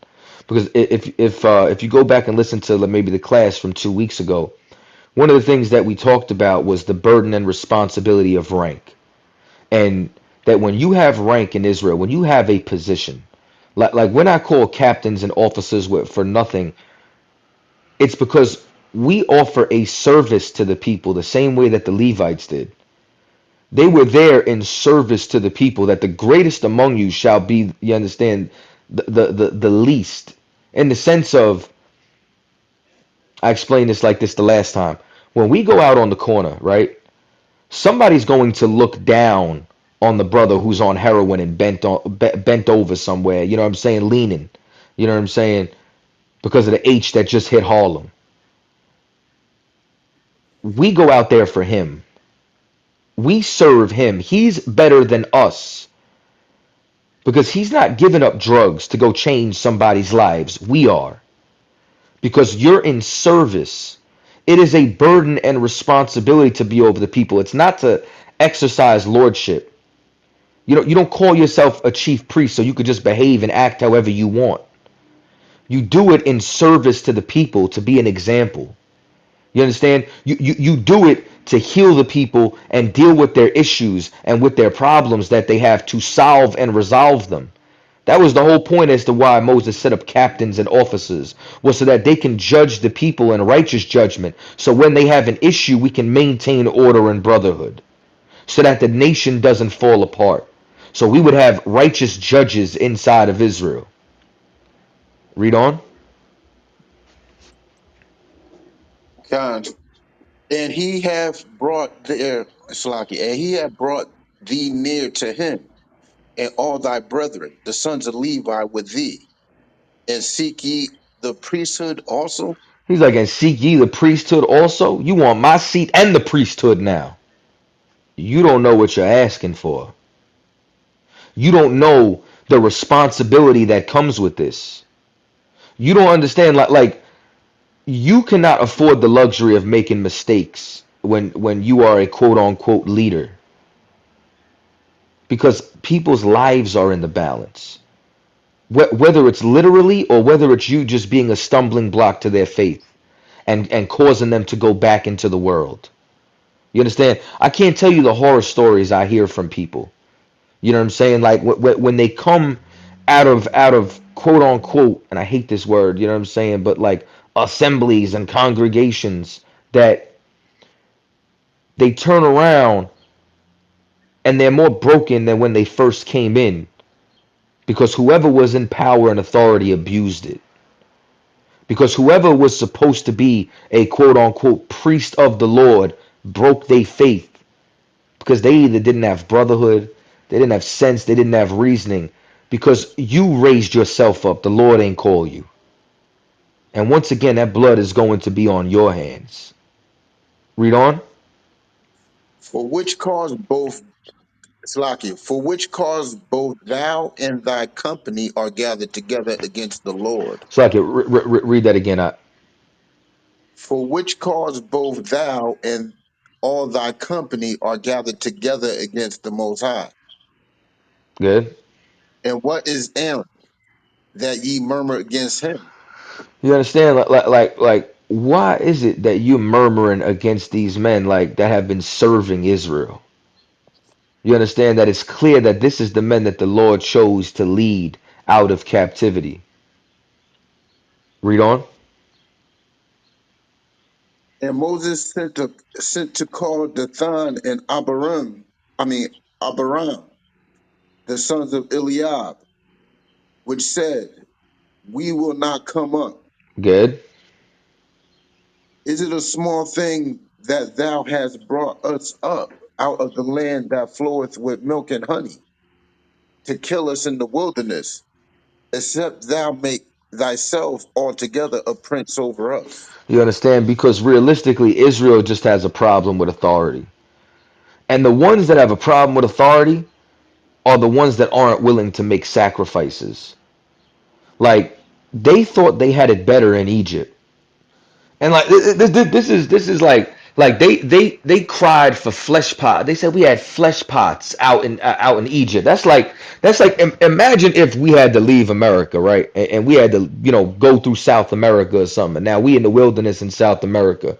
Because if you go back and listen to maybe the class from 2 weeks ago, one of the things that we talked about was the burden and responsibility of rank. And that when you have rank in Israel, when you have a position, like when I call captains and officers for nothing, it's because we offer a service to the people the same way that the Levites did. They were there in service to the people, that the greatest among you shall be, you understand, the least. In the sense of, I explained this like this the last time. When we go out on the corner, right? Somebody's going to look down on the brother who's on heroin and bent over somewhere. You know what I'm saying? Leaning. You know what I'm saying? Because of the H that just hit Harlem. We go out there for him. We serve him. He's better than us because he's not giving up drugs to go change somebody's lives. We are, because you're in service. It is a burden and responsibility to be over the people. It's not to exercise lordship. You don't call yourself a chief priest so you could just behave and act however you want. You do it in service to the people, to be an example. You understand? You do it to heal the people and deal with their issues and with their problems that they have, to solve and resolve them. That was the whole point as to why Moses set up captains and officers, was so that they can judge the people in righteous judgment. So when they have an issue, we can maintain order and brotherhood. so that the nation doesn't fall apart. So we would have righteous judges inside of Israel. Read on. God, and he have brought their Salaki, and he have brought thee near to him, and all thy brethren, the sons of Levi, with thee, and seek ye the priesthood also. He's like, and seek ye the priesthood also? You want my seat and the priesthood now. You don't know what you're asking for. You don't know the responsibility that comes with this. You don't understand, like you cannot afford the luxury of making mistakes when you are a quote unquote leader, because people's lives are in the balance. Whether it's literally or whether it's you just being a stumbling block to their faith and causing them to go back into the world. You understand? I can't tell you the horror stories I hear from people. You know what I'm saying? Like when they come out of quote unquote, and I hate this word, you know what I'm saying, but like assemblies and congregations, that they turn around and they're more broken than when they first came in, because whoever was in power and authority abused it. Because whoever was supposed to be a quote unquote priest of the Lord broke their faith, because they either didn't have brotherhood, they didn't have sense, they didn't have reasoning. Because you raised yourself up, the Lord ain't call you. And once again, that blood is going to be on your hands. Read on. For which cause both Salaki, for which cause both thou and thy company are gathered together against the Lord. So I can read that again. For which cause both thou and all thy company are gathered together against the Most High. Good. And what is Aaron that ye murmur against him? You understand? Like, why is it that you're murmuring against these men like that have been serving Israel? You understand that it's clear that this is the men that the Lord chose to lead out of captivity. Read on. And Moses sent to call Dathan and Abiram, the sons of Eliab, which said, we will not come up. Good. Is it a small thing that thou hast brought us up out of the land that floweth with milk and honey, to kill us in the wilderness, except thou make thyself altogether a prince over us? You understand? Because realistically, Israel just has a problem with authority. And the ones that have a problem with authority are the ones that aren't willing to make sacrifices. Like, they thought they had it better in Egypt. And like this is like they cried for flesh pot. They said we had flesh pots out in Egypt. That's like imagine if we had to leave America, right? And we had to go through South America or something. Now we in the wilderness in South America,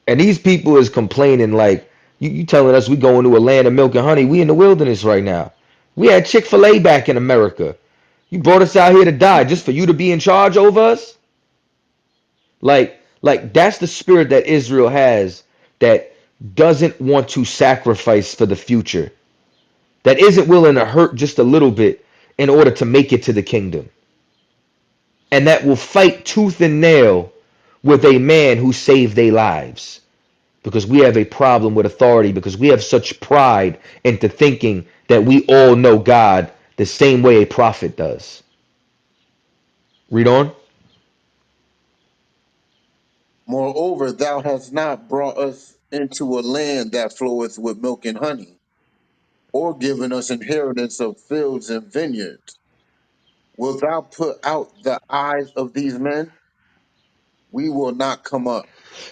and these people is complaining like you telling us we going to a land of milk and honey. We in the wilderness right now. We had Chick-fil-A back in America. You brought us out here to die just for you to be in charge over us? Like that's the spirit that Israel has, that doesn't want to sacrifice for the future. That isn't willing to hurt just a little bit in order to make it to the kingdom. And that will fight tooth and nail with a man who saved their lives. Because we have a problem with authority, because we have such pride into thinking that we all know God the same way a prophet does. Read on. Moreover, thou hast not brought us into a land that floweth with milk and honey, or given us inheritance of fields and vineyards. Wilt thou put out the eyes of these men? We will not come up.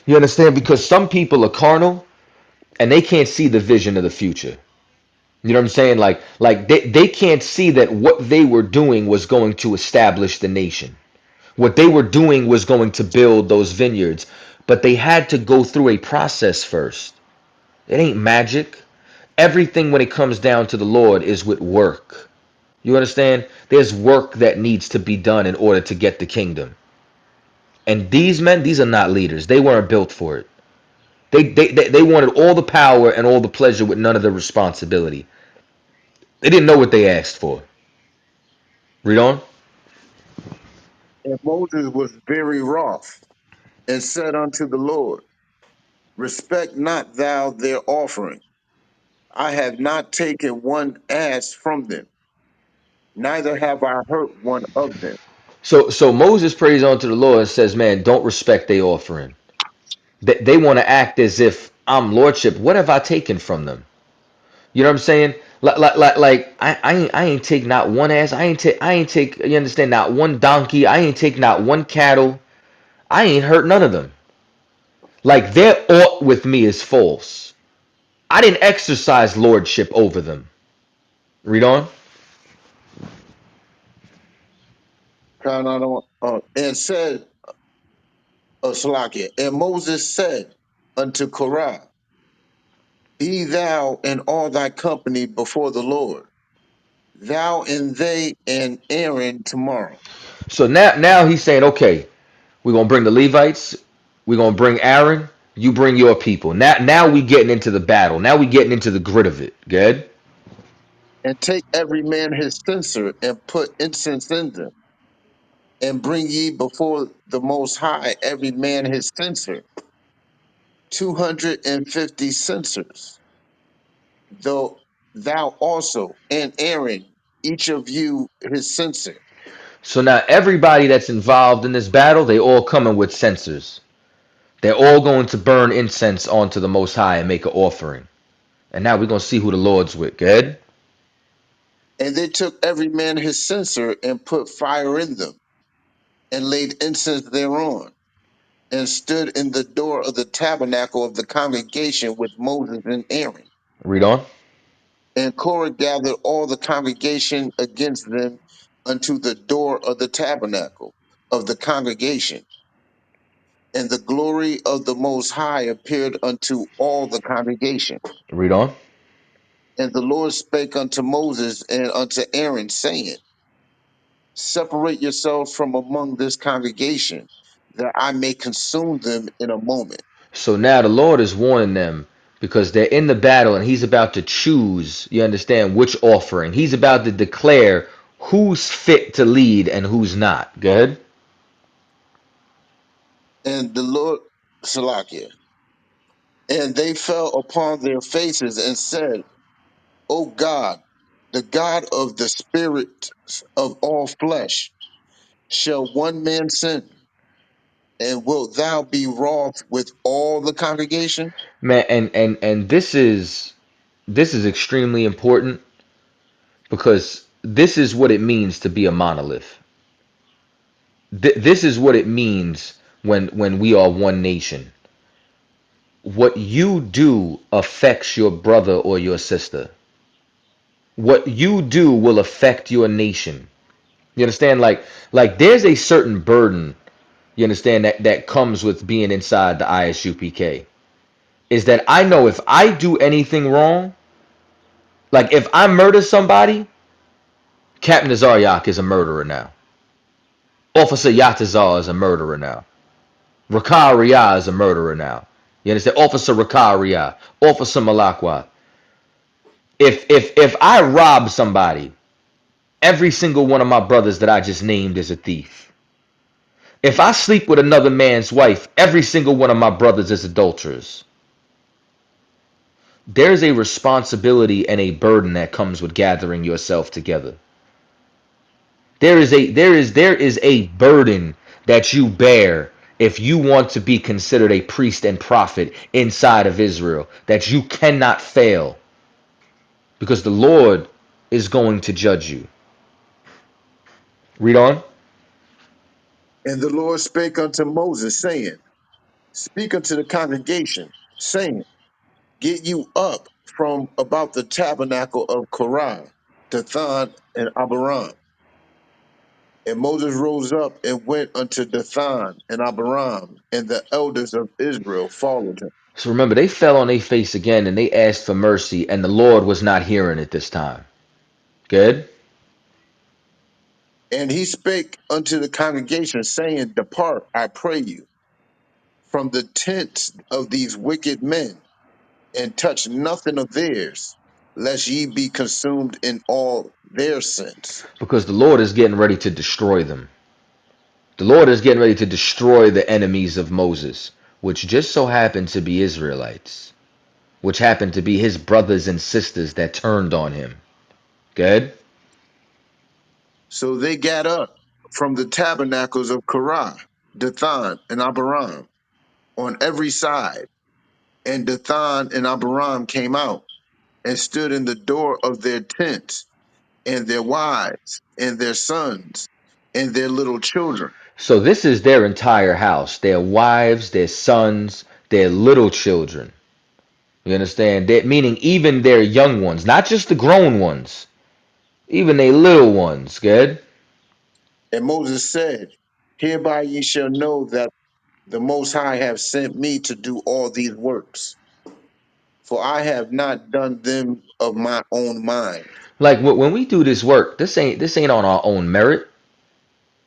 You understand? Because some people are carnal and they can't see the vision of the future. You know what I'm saying? Like they can't see that what they were doing was going to establish the nation. What they were doing was going to build those vineyards. But they had to go through a process first. It ain't magic. Everything when it comes down to the Lord is with work. You understand? There's work that needs to be done in order to get the kingdom. And these men, these are not leaders. They weren't built for it. They wanted all the power and all the pleasure with none of the responsibility. They didn't know what they asked for. Read on. And Moses was very wroth, and said unto the Lord, respect not thou their offering. I have not taken one ass from them, neither have I hurt one of them. So Moses prays unto the Lord and says, "Man, don't respect their offering. They want to act as if I'm lordship. What have I taken from them? You know what I'm saying? I ain't take not one ass. I ain't take. You understand? Not one donkey. I ain't take not one cattle. I ain't hurt none of them. Like their ought with me is false. I didn't exercise lordship over them." Read on. And said, Salakia, and Moses said unto Korah, be thou and all thy company before the Lord, thou and they and Aaron tomorrow. So now he's saying, okay, we're gonna bring the Levites, we're gonna bring Aaron, you bring your people. Now we getting into the battle. Now we getting into the grit of it. Good? And take every man his censer, and put incense in them, and bring ye before the Most High every man his censer, 250 censers, though thou also and Aaron, each of you his censer. So now everybody that's involved in this battle, they all coming with censers. They're all going to burn incense onto the Most High and make an offering. And now we're gonna see who the Lord's with. Good? And they took every man his censer, and put fire in them, and laid incense thereon, and stood in the door of the tabernacle of the congregation with Moses and Aaron. Read on. And Korah gathered all the congregation against them unto the door of the tabernacle of the congregation. And the glory of the Most High appeared unto all the congregation. Read on. And the Lord spake unto Moses and unto Aaron, saying, separate yourselves from among this congregation, that I may consume them in a moment. So now the Lord is warning them because they're in the battle and he's about to choose, you understand, which offering. He's about to declare who's fit to lead and who's not. Good? And the Lord, Salakia, and they fell upon their faces and said, O God, the God of the spirit of all flesh, shall one man sin? And wilt thou be wroth with all the congregation? Man, and this is extremely important because this is what it means to be a monolith. This is what it means when we are one nation. What you do affects your brother or your sister. What you do will affect your nation. You understand? Like there's a certain burden, you understand, that comes with being inside the ISUPK. Is that I know if I do anything wrong, like if I murder somebody, Captain Nazaryak is a murderer now. Officer Yatazar is a murderer now. Rakar Riyah is a murderer now. You understand? Officer Rakar Riyah, Officer Malakwa. If I rob somebody, every single one of my brothers that I just named is a thief. If I sleep with another man's wife, every single one of my brothers is adulterers. There's a responsibility and a burden that comes with gathering yourself together. There is a burden that you bear if you want to be considered a priest and prophet inside of Israel that you cannot fail because the Lord is going to judge you. Read on. And the Lord spake unto Moses, saying, speak unto the congregation, saying, get you up from about the tabernacle of Korah, Dathan, and Abiram. And Moses rose up and went unto Dathan and Abiram, and the elders of Israel followed him. So remember, they fell on their face again and they asked for mercy, and the Lord was not hearing it this time. Good? And he spake unto the congregation, saying, depart, I pray you, from the tents of these wicked men, and touch nothing of theirs, lest ye be consumed in all their sins. because the Lord is getting ready to destroy them. The Lord is getting ready to destroy the enemies of Moses, which just so happened to be Israelites, which happened to be his brothers and sisters that turned on him. Good? So they gat up from the tabernacles of Korah, Dathan, and Abiram on every side. And Dathan and Abiram came out and stood in the door of their tents, and their wives, and their sons, and their little children. So this is their entire house, their wives, their sons, their little children. You understand? That meaning even their young ones, not just the grown ones, even their little ones. Good? And Moses said, hereby ye shall know that the Most High have sent me to do all these works. For I have not done them of my own mind. Like when we do this work, this ain't on our own merit.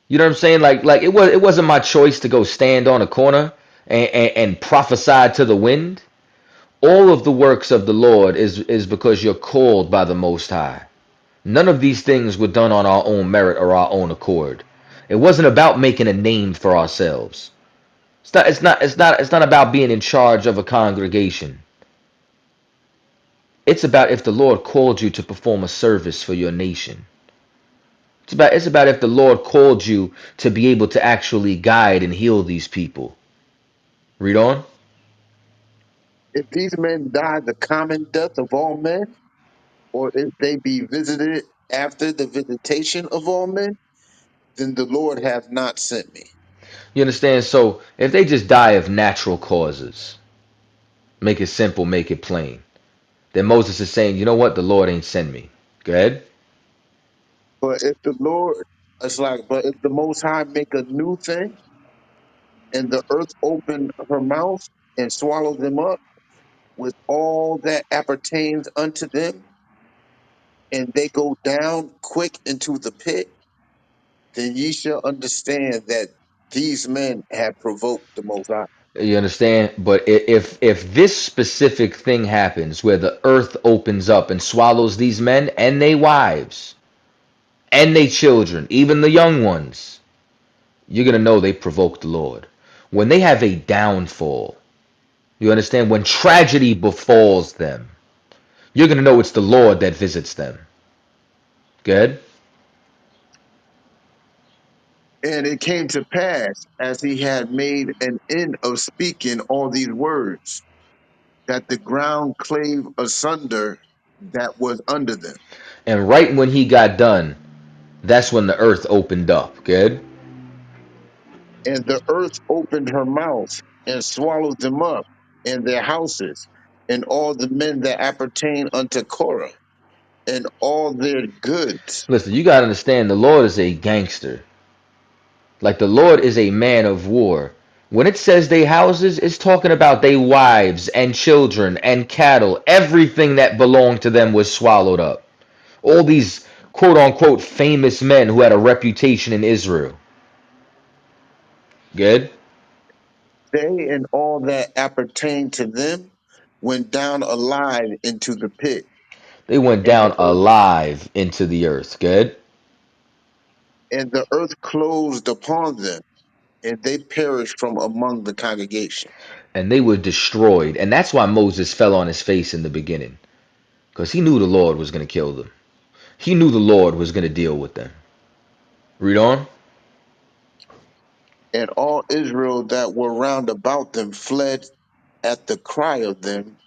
You know what I'm saying? Like it wasn't my choice to go stand on a corner and prophesy to the wind. All of the works of the Lord is because you're called by the Most High. None of these things were done on our own merit or our own accord. It wasn't about making a name for ourselves. It's not about being in charge of a congregation. It's about if the Lord called you to perform a service for your nation. It's about if the Lord called you to be able to actually guide and heal these people. Read on. If these men die the common death of all men, or if they be visited after the visitation of all men, then the Lord hath not sent me. You understand? So if they just die of natural causes, make it simple, make it plain. Then Moses is saying, you know what? The Lord ain't send me. Go ahead. But if the Lord, it's like, but if the Most High make a new thing, and the earth open her mouth and swallow them up with all that appertains unto them, and they go down quick into the pit, then ye shall understand that these men have provoked the Most High. You understand? But if this specific thing happens where the earth opens up and swallows these men and their wives and their children, even the young ones, you're gonna know they provoked the Lord. When they have a downfall, you understand? When tragedy befalls them, you're gonna know it's the Lord that visits them. Good? And it came to pass, as he had made an end of speaking all these words, that the ground clave asunder that was under them. And right when he got done, that's when the earth opened up. Good? And the earth opened her mouth and swallowed them up and their houses, and all the men that appertain unto Korah, and all their goods. Listen, you gotta understand the Lord is a gangster. Like the Lord is a man of war. When it says they houses, it's talking about they wives and children and cattle. Everything that belonged to them was swallowed up. All these quote unquote famous men who had a reputation in Israel. Good? They and all that appertain to them went down alive into the pit, They went and the down earth alive into the earth. Good? closed upon them, and they perished from among the congregation. And they were destroyed. And that's why Moses fell on his face in the beginning. Because he knew the Lord was going to kill them. He knew the Lord was going to deal with them. Read on. And all Israel that were round about them fled at the cry of them,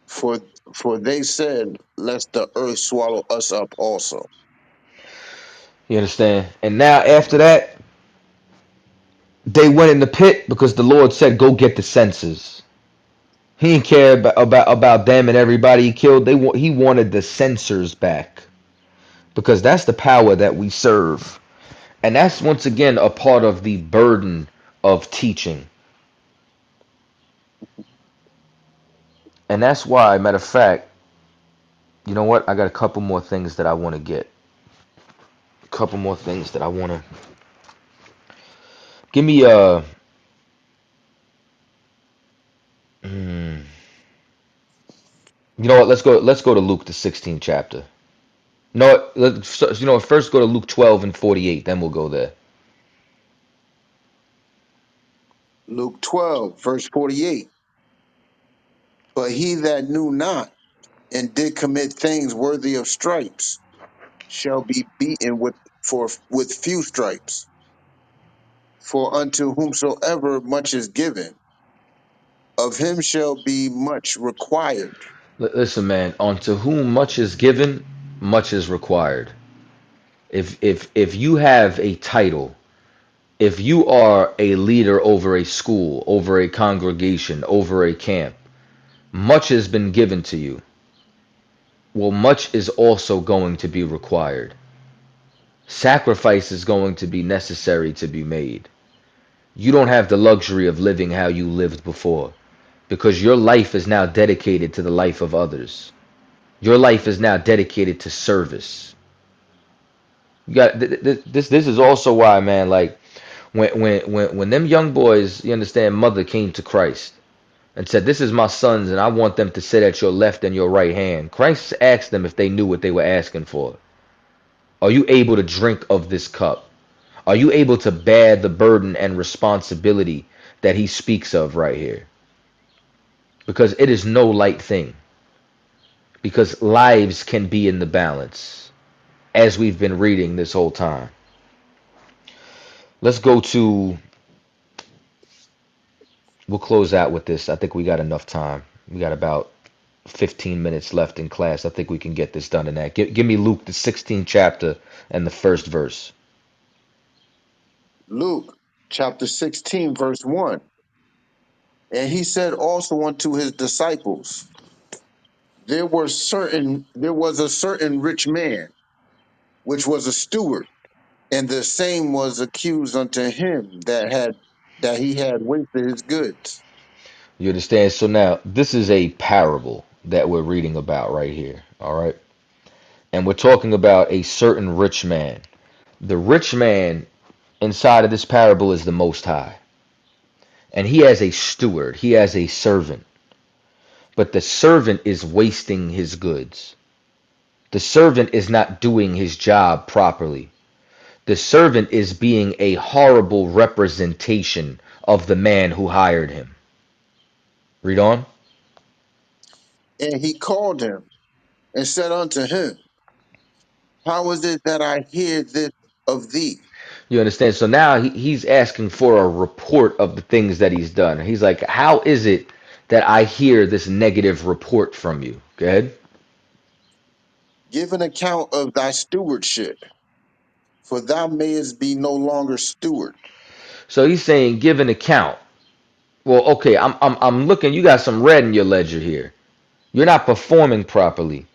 for for they said, lest the earth swallow us up also. You understand? And now after that, they went in the pit because the Lord said, "Go get the censers." He didn't care about them and everybody he killed. He wanted the censers back because that's the power that we serve, and that's once again a part of the burden of teaching. And that's why, matter of fact, you know what? I got a couple more things that I want to get. A couple more things that I want to give me. You know what? Let's go to Luke the 16th chapter. No, first go to Luke 12 and 48, then we'll go there. Luke 12, verse 48. But he that knew not and did commit things worthy of stripes shall be beaten with few stripes. For unto whomsoever much is given, of him shall be much required. Listen, man, unto whom much is given, much is required. If you have a title, if you are a leader over a school, over a congregation, over a camp, much has been given to you. Well, much is also going to be required. Sacrifice is going to be necessary to be made. You don't have the luxury of living how you lived before because your life is now dedicated to the life of others. Your life is now dedicated to service. You got this is also why, man, like when them young boys, you understand, mother came to Christ and said, "This is my sons and I want them to sit at your left and your right hand." Christ asked them if they knew what they were asking for. Are you able to drink of this cup? Are you able to bear the burden and responsibility that he speaks of right here? Because it is no light thing. Because lives can be in the balance, as we've been reading this whole time. Let's go to, we'll close out with this. I think we got enough time. We got about 15 minutes left in class. I think we can get this done in that. Give me Luke, the 16th chapter, and the first verse. Luke chapter 16, verse 1. And he said also unto his disciples, there was a certain rich man, which was a steward, and the same was accused unto him that he had wasted his goods. You understand? So now, this is a parable that we're reading about right here. All right. And we're talking about a certain rich man. The rich man inside of this parable is the Most High. And he has a steward, he has a servant. But the servant is wasting his goods. The servant is not doing his job properly. The servant is being a horrible representation of the man who hired him. Read on. And he called him and said unto him, how is it that I hear this of thee? You understand? So now he's asking for a report of the things that he's done. He's like, how is it that I hear this negative report from you? Go ahead. Give an account of thy stewardship, for thou mayest be no longer steward. So he's saying, give an account. Well, okay, I'm looking. You got some red in your ledger here. You're not performing properly.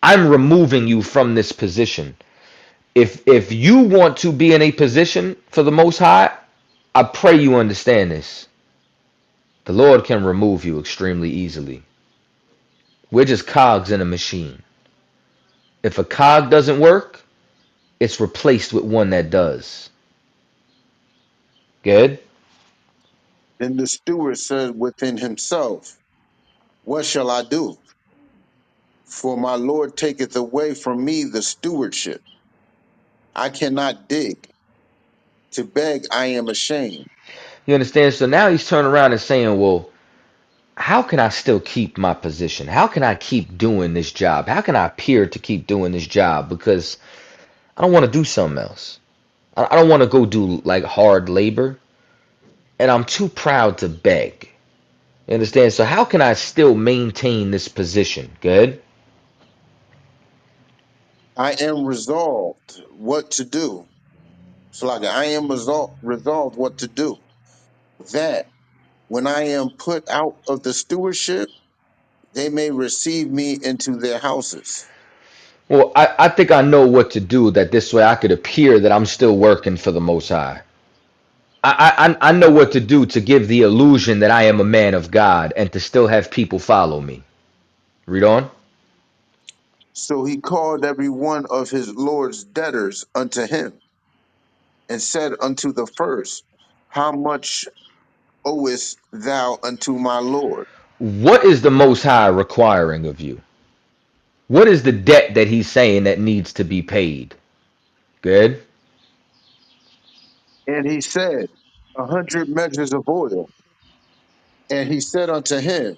I'm removing you from this position. If you want to be in a position for the Most High, I pray you understand this. The Lord can remove you extremely easily. We're just cogs in a machine. If a cog doesn't work, it's replaced with one that does. Good? Then the steward said within himself, what shall I do? For my Lord taketh away from me the stewardship. I cannot dig. To beg I am ashamed. You understand? So now he's turning around and saying, well, how can I still keep my position? How can I keep doing this job? How can I appear to keep doing this job? Because I don't want to do something else. I don't want to go do like hard labor. And I'm too proud to beg. You understand? So how can I still maintain this position? Good? I am resolved what to do. So like I am resolved what to do. That when I am put out of the stewardship, they may receive me into their houses. Well, I think I know what to do that this way I could appear that I'm still working for the Most High. I know what to do to give the illusion that I am a man of God and to still have people follow me. Read on. So he called every one of his Lord's debtors unto him and said unto the first, how much owest thou unto my Lord? What is the Most High requiring of you? What is the debt that he's saying that needs to be paid? Good. And he said, 100 measures of oil. And he said unto him,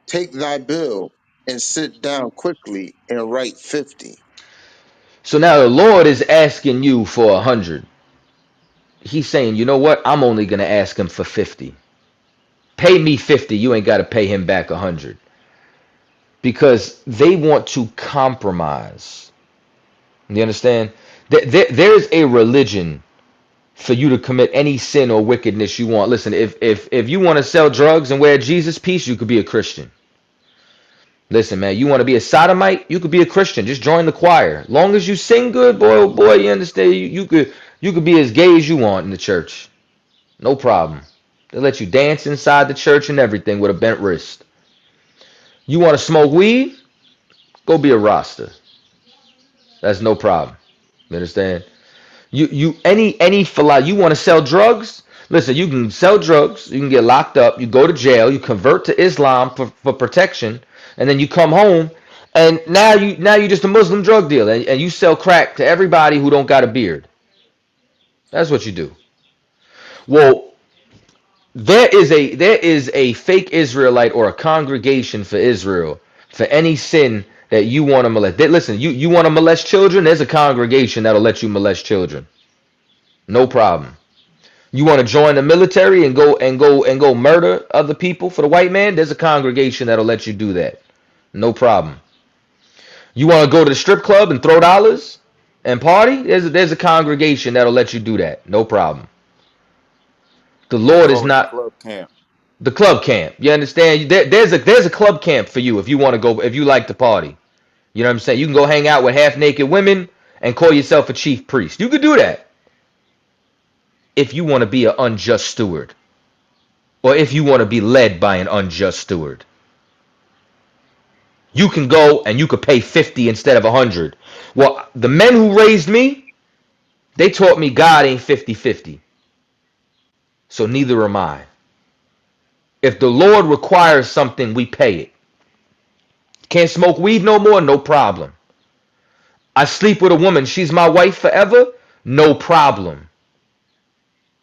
take thy bill and sit down quickly and write 50. So now the Lord is asking you for 100. He's saying, you know what? I'm only going to ask him for 50. Pay me 50. You ain't got to pay him back 100. Because they want to compromise. You understand? There's a religion for you to commit any sin or wickedness you want. Listen, if you want to sell drugs and wear Jesus piece, you could be a Christian. Listen, man, you want to be a sodomite, you could be a Christian. Just join the choir. Long as you sing good, boy, oh boy, you understand? You could be as gay as you want in the church. No problem. They let you dance inside the church and everything with a bent wrist. You want to smoke weed? Go be a Rasta. That's no problem. You understand? Any philosophy. You want to sell drugs? Listen, you can sell drugs. You can get locked up. You go to jail. You convert to Islam for protection, and then you come home, and now you just a Muslim drug dealer, and you sell crack to everybody who don't got a beard. That's what you do. Well, there is a fake Israelite or a congregation for Israel for any sin that you want to molest. Listen, you want to molest children? There's a congregation that'll let you molest children. No problem. You want to join the military and go murder other people for the white man? There's a congregation that'll let you do that. No problem. You want to go to the strip club and throw dollars and party? There's a congregation that'll let you do that. No problem. The They Lord is call it the not club camp. the club camp. You understand? There's a club camp for you if you want to go if you like to party. You know what I'm saying? You can go hang out with half naked women and call yourself a chief priest. You could do that if you want to be an unjust steward or if you want to be led by an unjust steward. You can go and you could pay 50 instead of 100. Well, the men who raised me, they taught me God ain't 50-50. So neither am I. If the Lord requires something, we pay it. Can't smoke weed no more? No problem. I sleep with a woman, she's my wife forever? No problem.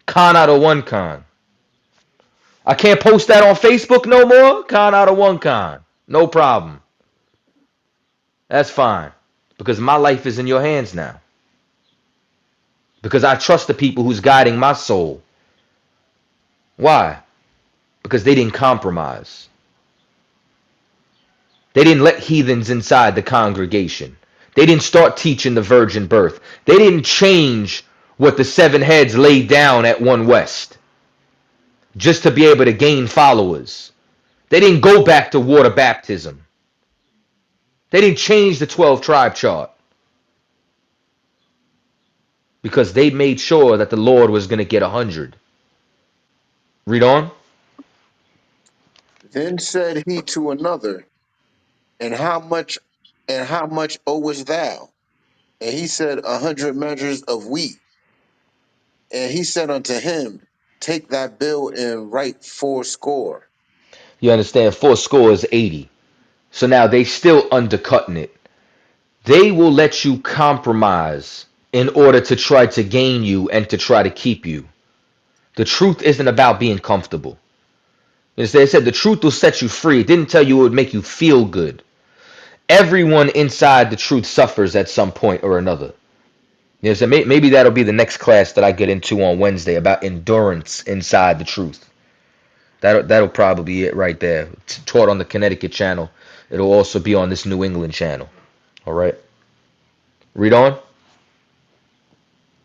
Con out of one con. I can't post that on Facebook no more? Con out of one con. No problem. That's fine. Because my life is in your hands now. Because I trust the people who's guiding my soul. Why? Because they didn't compromise. They didn't let heathens inside the congregation. They didn't start teaching the virgin birth. They didn't change what the seven heads laid down at One West just to be able to gain followers. They didn't go back to water baptism. They didn't change the 12 tribe chart because they made sure that the Lord was going to get 100. Read on. Then said he to another, and how much owest thou? And he said, 100 measures of wheat. And he said unto him, take thy bill and write 80. You understand? Four score is 80. So now they still undercutting it. They will let you compromise in order to try to gain you and to try to keep you. The truth isn't about being comfortable. Instead, it said the truth will set you free. It didn't tell you it would make you feel good. Everyone inside the truth suffers at some point or another. You know, so maybe that'll be the next class that I get into on Wednesday about endurance inside the truth. That'll probably be it right there. It's taught on the Connecticut channel. It'll also be on this New England channel. All right. Read on.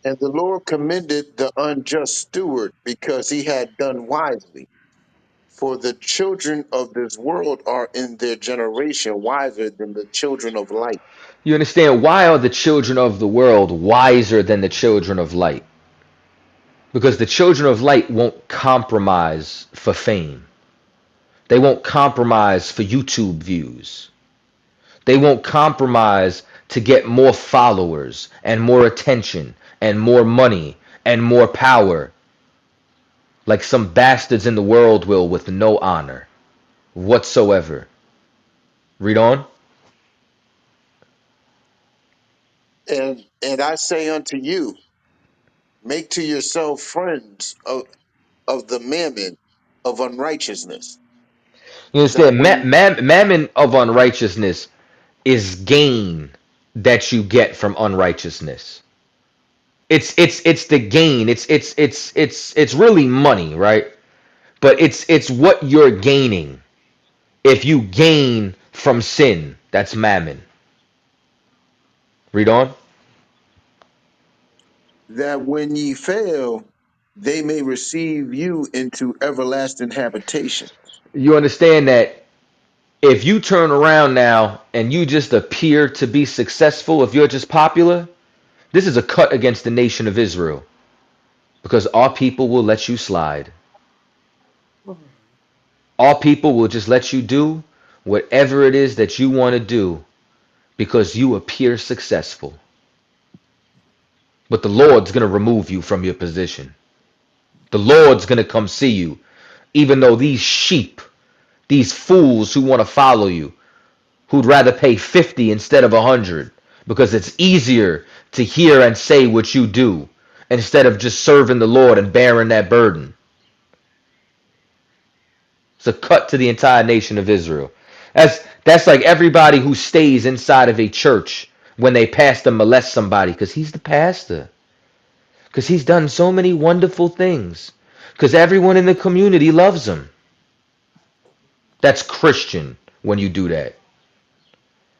And the Lord commended the unjust steward because he had done wisely. For the children of this world are in their generation wiser than the children of light. You understand why are the children of the world wiser than the children of light? Because the children of light won't compromise for fame. They won't compromise for YouTube views. They won't compromise to get more followers and more attention and more money and more power like some bastards in the world will with no honor whatsoever. Read on. And I say unto you, make to yourself friends of the mammon of unrighteousness, You that understand? when Mammon of unrighteousness is gain that you get from unrighteousness. It's the gain. It's really money, right? But it's what you're gaining. If you gain from sin, that's mammon. Read on. that when ye fail, they may receive you into everlasting habitation. You understand that if you turn around now and you just appear to be successful, if you're just popular, this is a cut against the nation of Israel because our people will let you slide. Our people will just let you do whatever it is that you want to do because you appear successful. But the Lord's going to remove you from your position. The Lord's going to come see you, even though these sheep, these fools who want to follow you, who'd rather pay 50 instead of 100 because it's easier to hear and say what you do instead of just serving the Lord and bearing that burden. It's a cut to the entire nation of Israel. That's like everybody who stays inside of a church when they pastor molest somebody because he's the pastor. Because he's done so many wonderful things. Because everyone in the community loves him. That's Christian when you do that.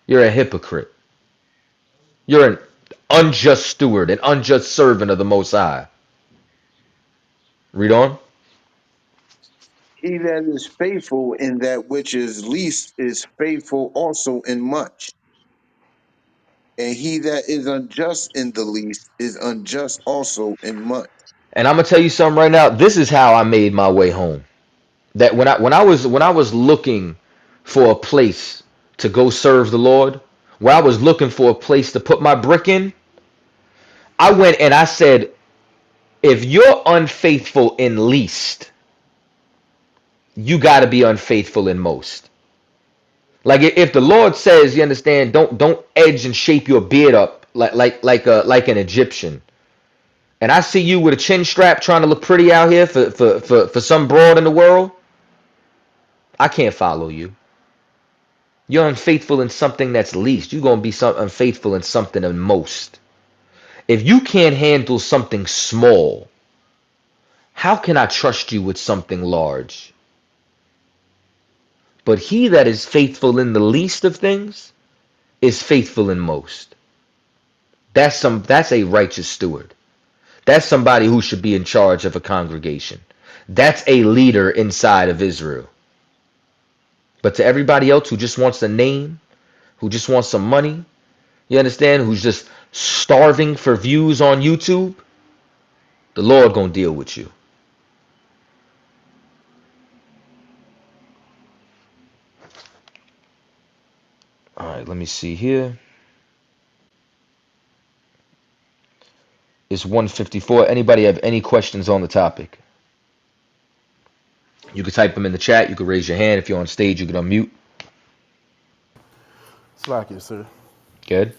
You're a hypocrite. You're an unjust steward, an unjust servant of the Most High. Read on. He that is faithful in that which is least is faithful also in much. And he that is unjust in the least is unjust also in much. And I'm gonna tell you something right now. This is how I made my way home. That when I was looking for a place to go serve the Lord, where I was looking for a place to put my brick in, I went and I said, if you're unfaithful in least, you got to be unfaithful in most. Like if the Lord says, you understand, don't edge and shape your beard up like an Egyptian. And I see you with a chin strap trying to look pretty out here for some broad in the world, I can't follow you. You're unfaithful in something that's least. You're gonna be unfaithful in something in most. If you can't handle something small, how can I trust you with something large? But he that is faithful in the least of things is faithful in most. That's a righteous steward. That's somebody who should be in charge of a congregation. That's a leader inside of Israel. But to everybody else who just wants a name, who just wants some money, you understand, who's just starving for views on YouTube, the Lord gonna deal with you. All right, let me see here. It's 154. Anybody have any questions on the topic? You can type them in the chat. You can raise your hand. If you're on stage, you can unmute. Slack sir. Good.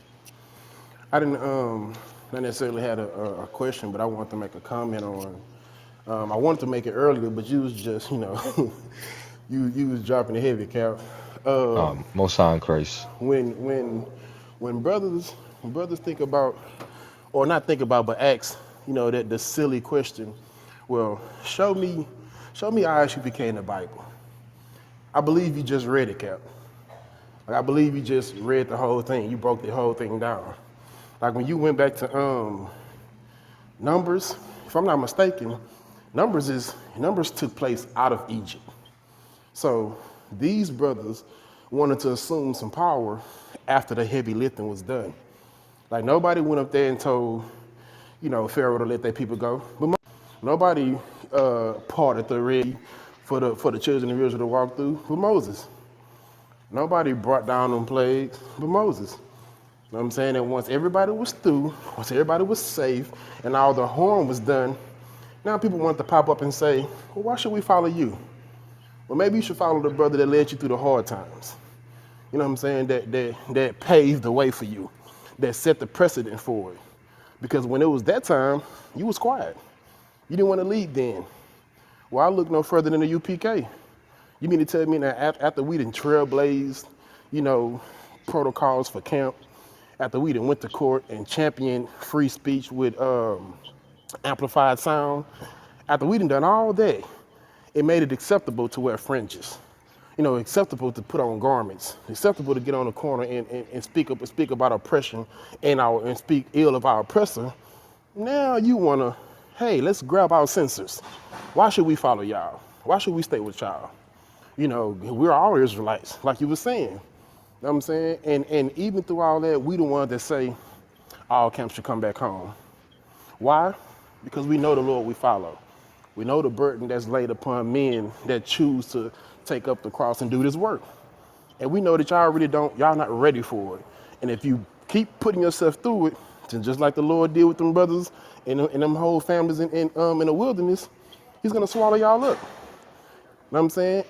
I didn't not necessarily had a question, but I wanted to make a comment on. I wanted to make it earlier, but you was just you was dropping the heavy cap. Most High in Christ. When when when brothers think about, or not think about, but ask, that the silly question. Well, show me I.S.U.P.K in the Bible. I believe you just read it, Cap. Like, I believe you just read the whole thing. You broke the whole thing down. Like when you went back to Numbers, if I'm not mistaken, Numbers took place out of Egypt. So these brothers wanted to assume some power after the heavy lifting was done. Like nobody went up there and told, Pharaoh to let their people go. But nobody parted the Red Sea for the children of Israel to walk through. But Moses. Nobody brought down them plagues. But Moses. You know what I'm saying? And once everybody was through, once everybody was safe, and all the harm was done, now people want to pop up and say, well, why should we follow you? Well, maybe you should follow the brother that led you through the hard times. You know what I'm saying? That paved the way for you. that set the precedent for it. Because when it was that time, you was quiet. You didn't want to lead then. Well, I look no further than the UPK. You mean to tell me that after we done trailblazed, you know, protocols for camp, after we done went to court and championed free speech with amplified sound, after we done all that, it made it acceptable to wear fringes. You know, acceptable to put on garments, acceptable to get on the corner and speak about oppression and speak ill of our oppressor. Now you wanna, hey, let's grab our censors. Why should we follow y'all? Why should we stay with y'all? You know, we're all Israelites, like you were saying. You know what I'm saying? And even through all that, we the ones that say all camps should come back home. Why? Because we know the Lord we follow. We know the burden that's laid upon men that choose to take up the cross and do this work. And we know that y'all really don't, y'all not ready for it. And if you keep putting yourself through it, then just like the Lord did with them brothers and them whole families in the wilderness, he's gonna swallow y'all up. Know what I'm saying?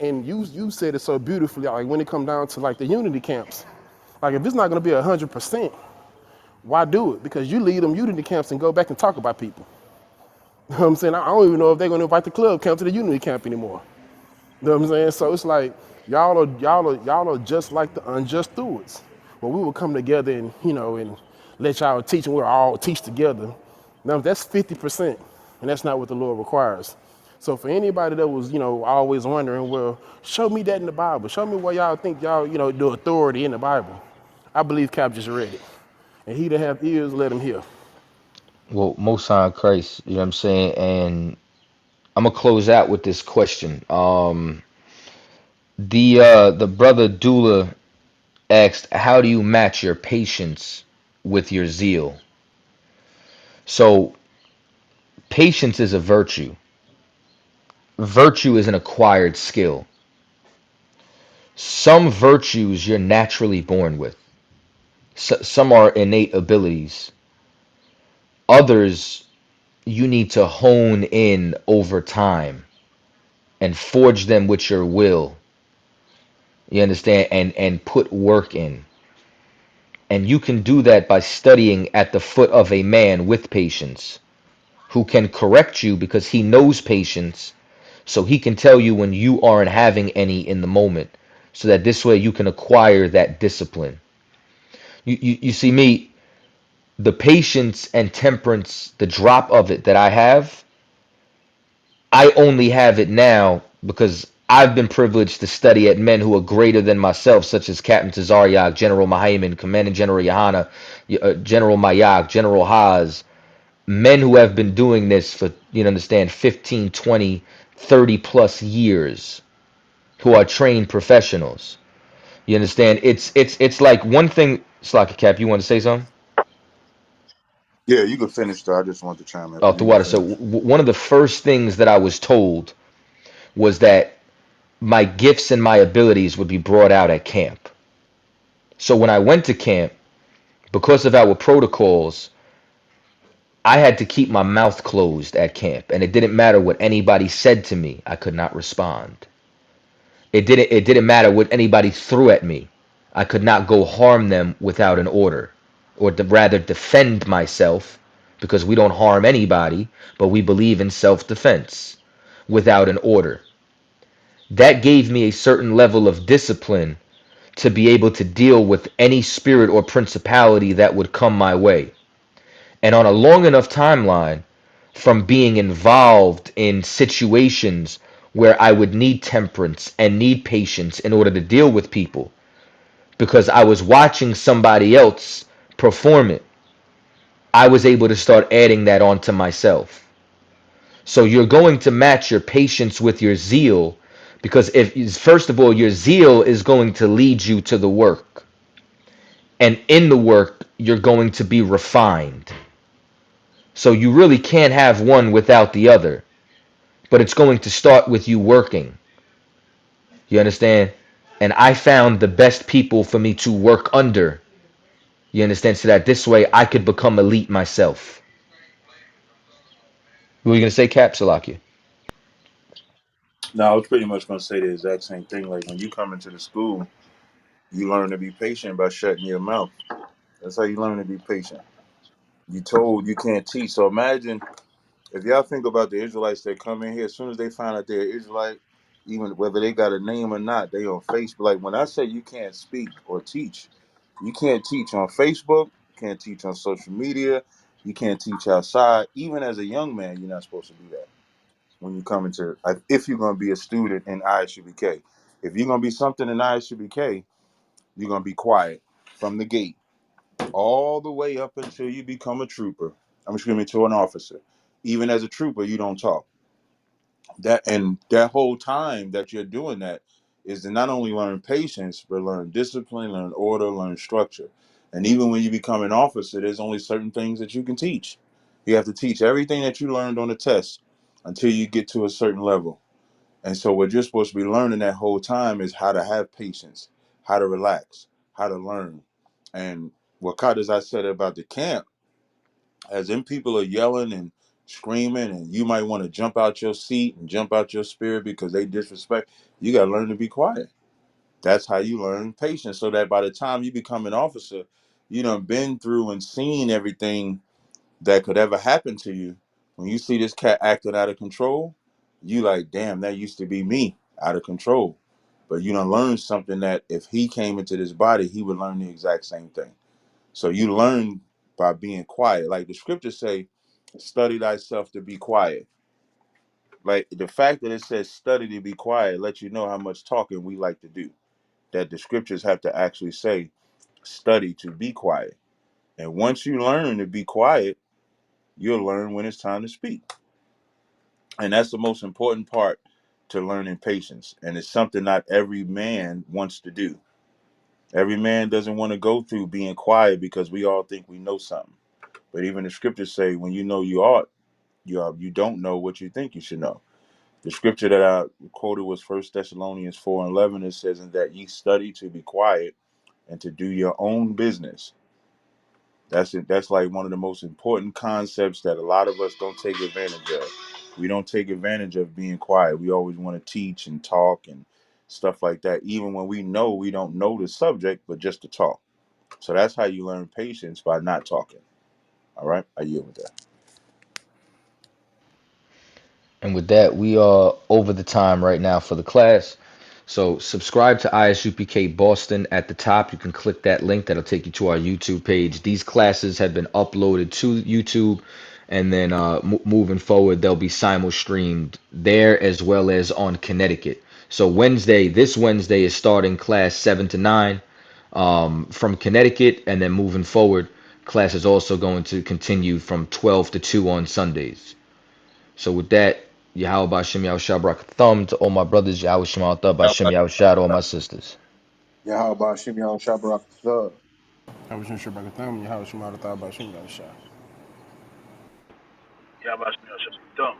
And you said it so beautifully, like when it come down to like the unity camps. Like if it's not gonna be 100%, why do it? Because you lead them unity camps and go back and talk about people. You know what I'm saying? I don't even know if they're gonna invite the club camp to the unity camp anymore. You know what I'm saying? So it's like y'all are just like the unjust stewards. Well, we will come together and and let y'all teach, and we'll all teach together. Now that's 50%, and that's not what the Lord requires. So for anybody that was always wondering, well, show me that in the Bible. Show me where y'all think y'all the authority in the Bible. I believe Cap just read it, and he that have ears, let him hear. Well, Most High Christ, you know what I'm saying? And I'm gonna close out with this question. The brother Dula asked, "How do you match your patience with your zeal?" So, patience is a virtue. Virtue is an acquired skill. Some virtues you're naturally born with. Some are innate abilities. Others you need to hone in over time and forge them with your will. You understand? And put work in. And you can do that by studying at the foot of a man with patience who can correct you because he knows patience, so he can tell you when you aren't having any in the moment, so that this way you can acquire that discipline. You see me, the patience and temperance, the drop of it that I have, I only have it now because I've been privileged to study at men who are greater than myself, such as Captain Tazaryak, General Mahayman, Commanding General Yahanna, General Mayak, General Haas, men who have been doing this for, 15, 20, 30 plus years, who are trained professionals. You understand? It's like one thing, Slocky Cap, you want to say something? Yeah, you can finish. Though. I just want to chime in. Off the You can water. So finish. one of the first things that I was told was that my gifts and my abilities would be brought out at camp. So when I went to camp, because of our protocols, I had to keep my mouth closed at camp, and it didn't matter what anybody said to me, I could not respond. It didn't matter what anybody threw at me. I could not go harm them without an order, or rather defend myself, because we don't harm anybody, but we believe in self-defense without an order. That gave me a certain level of discipline to be able to deal with any spirit or principality that would come my way. And on a long enough timeline, from being involved in situations where I would need temperance and need patience in order to deal with people, because I was watching somebody else perform it, I was able to start adding that onto myself. So you're going to match your patience with your zeal, because if first of all, your zeal is going to lead you to the work, and in the work you're going to be refined. So you really can't have one without the other, but it's going to start with you working. You understand? And I found the best people for me to work under. You understand? So that this way I could become elite myself. What were you gonna say, Capsulakia? No, I was pretty much going to say the exact same thing. Like when you come into the school, you learn to be patient by shutting your mouth. That's how you learn to be patient. You told you can't teach. So imagine if y'all think about the Israelites that come in here, as soon as they find out they're Israelite, even whether they got a name or not, they on Facebook. Like when I say you can't speak or teach, you can't teach on Facebook, you can't teach on social media, you can't teach outside. Even as a young man, you're not supposed to do that. When you come into, like, if you're gonna be a student in I.S.U.P.K, if you're gonna be something in I.S.U.P.K, you're gonna be quiet from the gate all the way up until you become a trooper. I'm excuse me, to an officer. Even as a trooper, you don't talk. That whole time that you're doing that is to not only learn patience, but learn discipline, learn order, learn structure. And even when you become an officer, there's only certain things that you can teach. You have to teach everything that you learned on the test until you get to a certain level. And so what you're supposed to be learning that whole time is how to have patience, how to relax, how to learn. And what Kat, as I said about the camp, as in people are yelling and screaming, and you might want to jump out your seat and jump out your spirit because they disrespect, you got to learn to be quiet. That's how you learn patience, so that by the time you become an officer, you done been through and seen everything that could ever happen to you. When you see this cat acting out of control, you like, damn, that used to be me out of control. But you done learned something that if he came into this body, he would learn the exact same thing. So you learn by being quiet. Like the scriptures say, study thyself to be quiet. Like the fact that it says study to be quiet lets you know how much talking we like to do. That the scriptures have to actually say, study to be quiet. And once you learn to be quiet, you'll learn when it's time to speak. And that's the most important part to learning patience. And it's something not every man wants to do. Every man doesn't want to go through being quiet because we all think we know something. But even the scriptures say, when you know you ought, you don't know what you think you should know. The scripture that I quoted was First Thessalonians 4:11. It says, "And that ye study to be quiet and to do your own business." That's it. That's like one of the most important concepts that a lot of us don't take advantage of. We don't take advantage of being quiet. We always want to teach and talk and stuff like that, even when we know we don't know the subject, but just to talk. So that's how you learn patience, by not talking. All right, I yield with that. And with that, we are over the time right now for the class. So subscribe to I.S.U.P.K Boston at the top. You can click that link. That'll take you to our YouTube page. These classes have been uploaded to YouTube, and then moving forward, they'll be simul streamed there as well as on Connecticut. So this Wednesday is starting class 7 to 9 from Connecticut, and then moving forward, class is also going to continue from 12 to 2 on Sundays. So with that, Yahweh Bashem Yahushua Barak Thumb to all my brothers, Yahweh Shema Thumb Bashem Yahushua to all my sisters. Yahweh Shem Yahweh Shabrak. I was just sure about the time, you how much you might have thought about shooting that shot. Yabashim Yashab.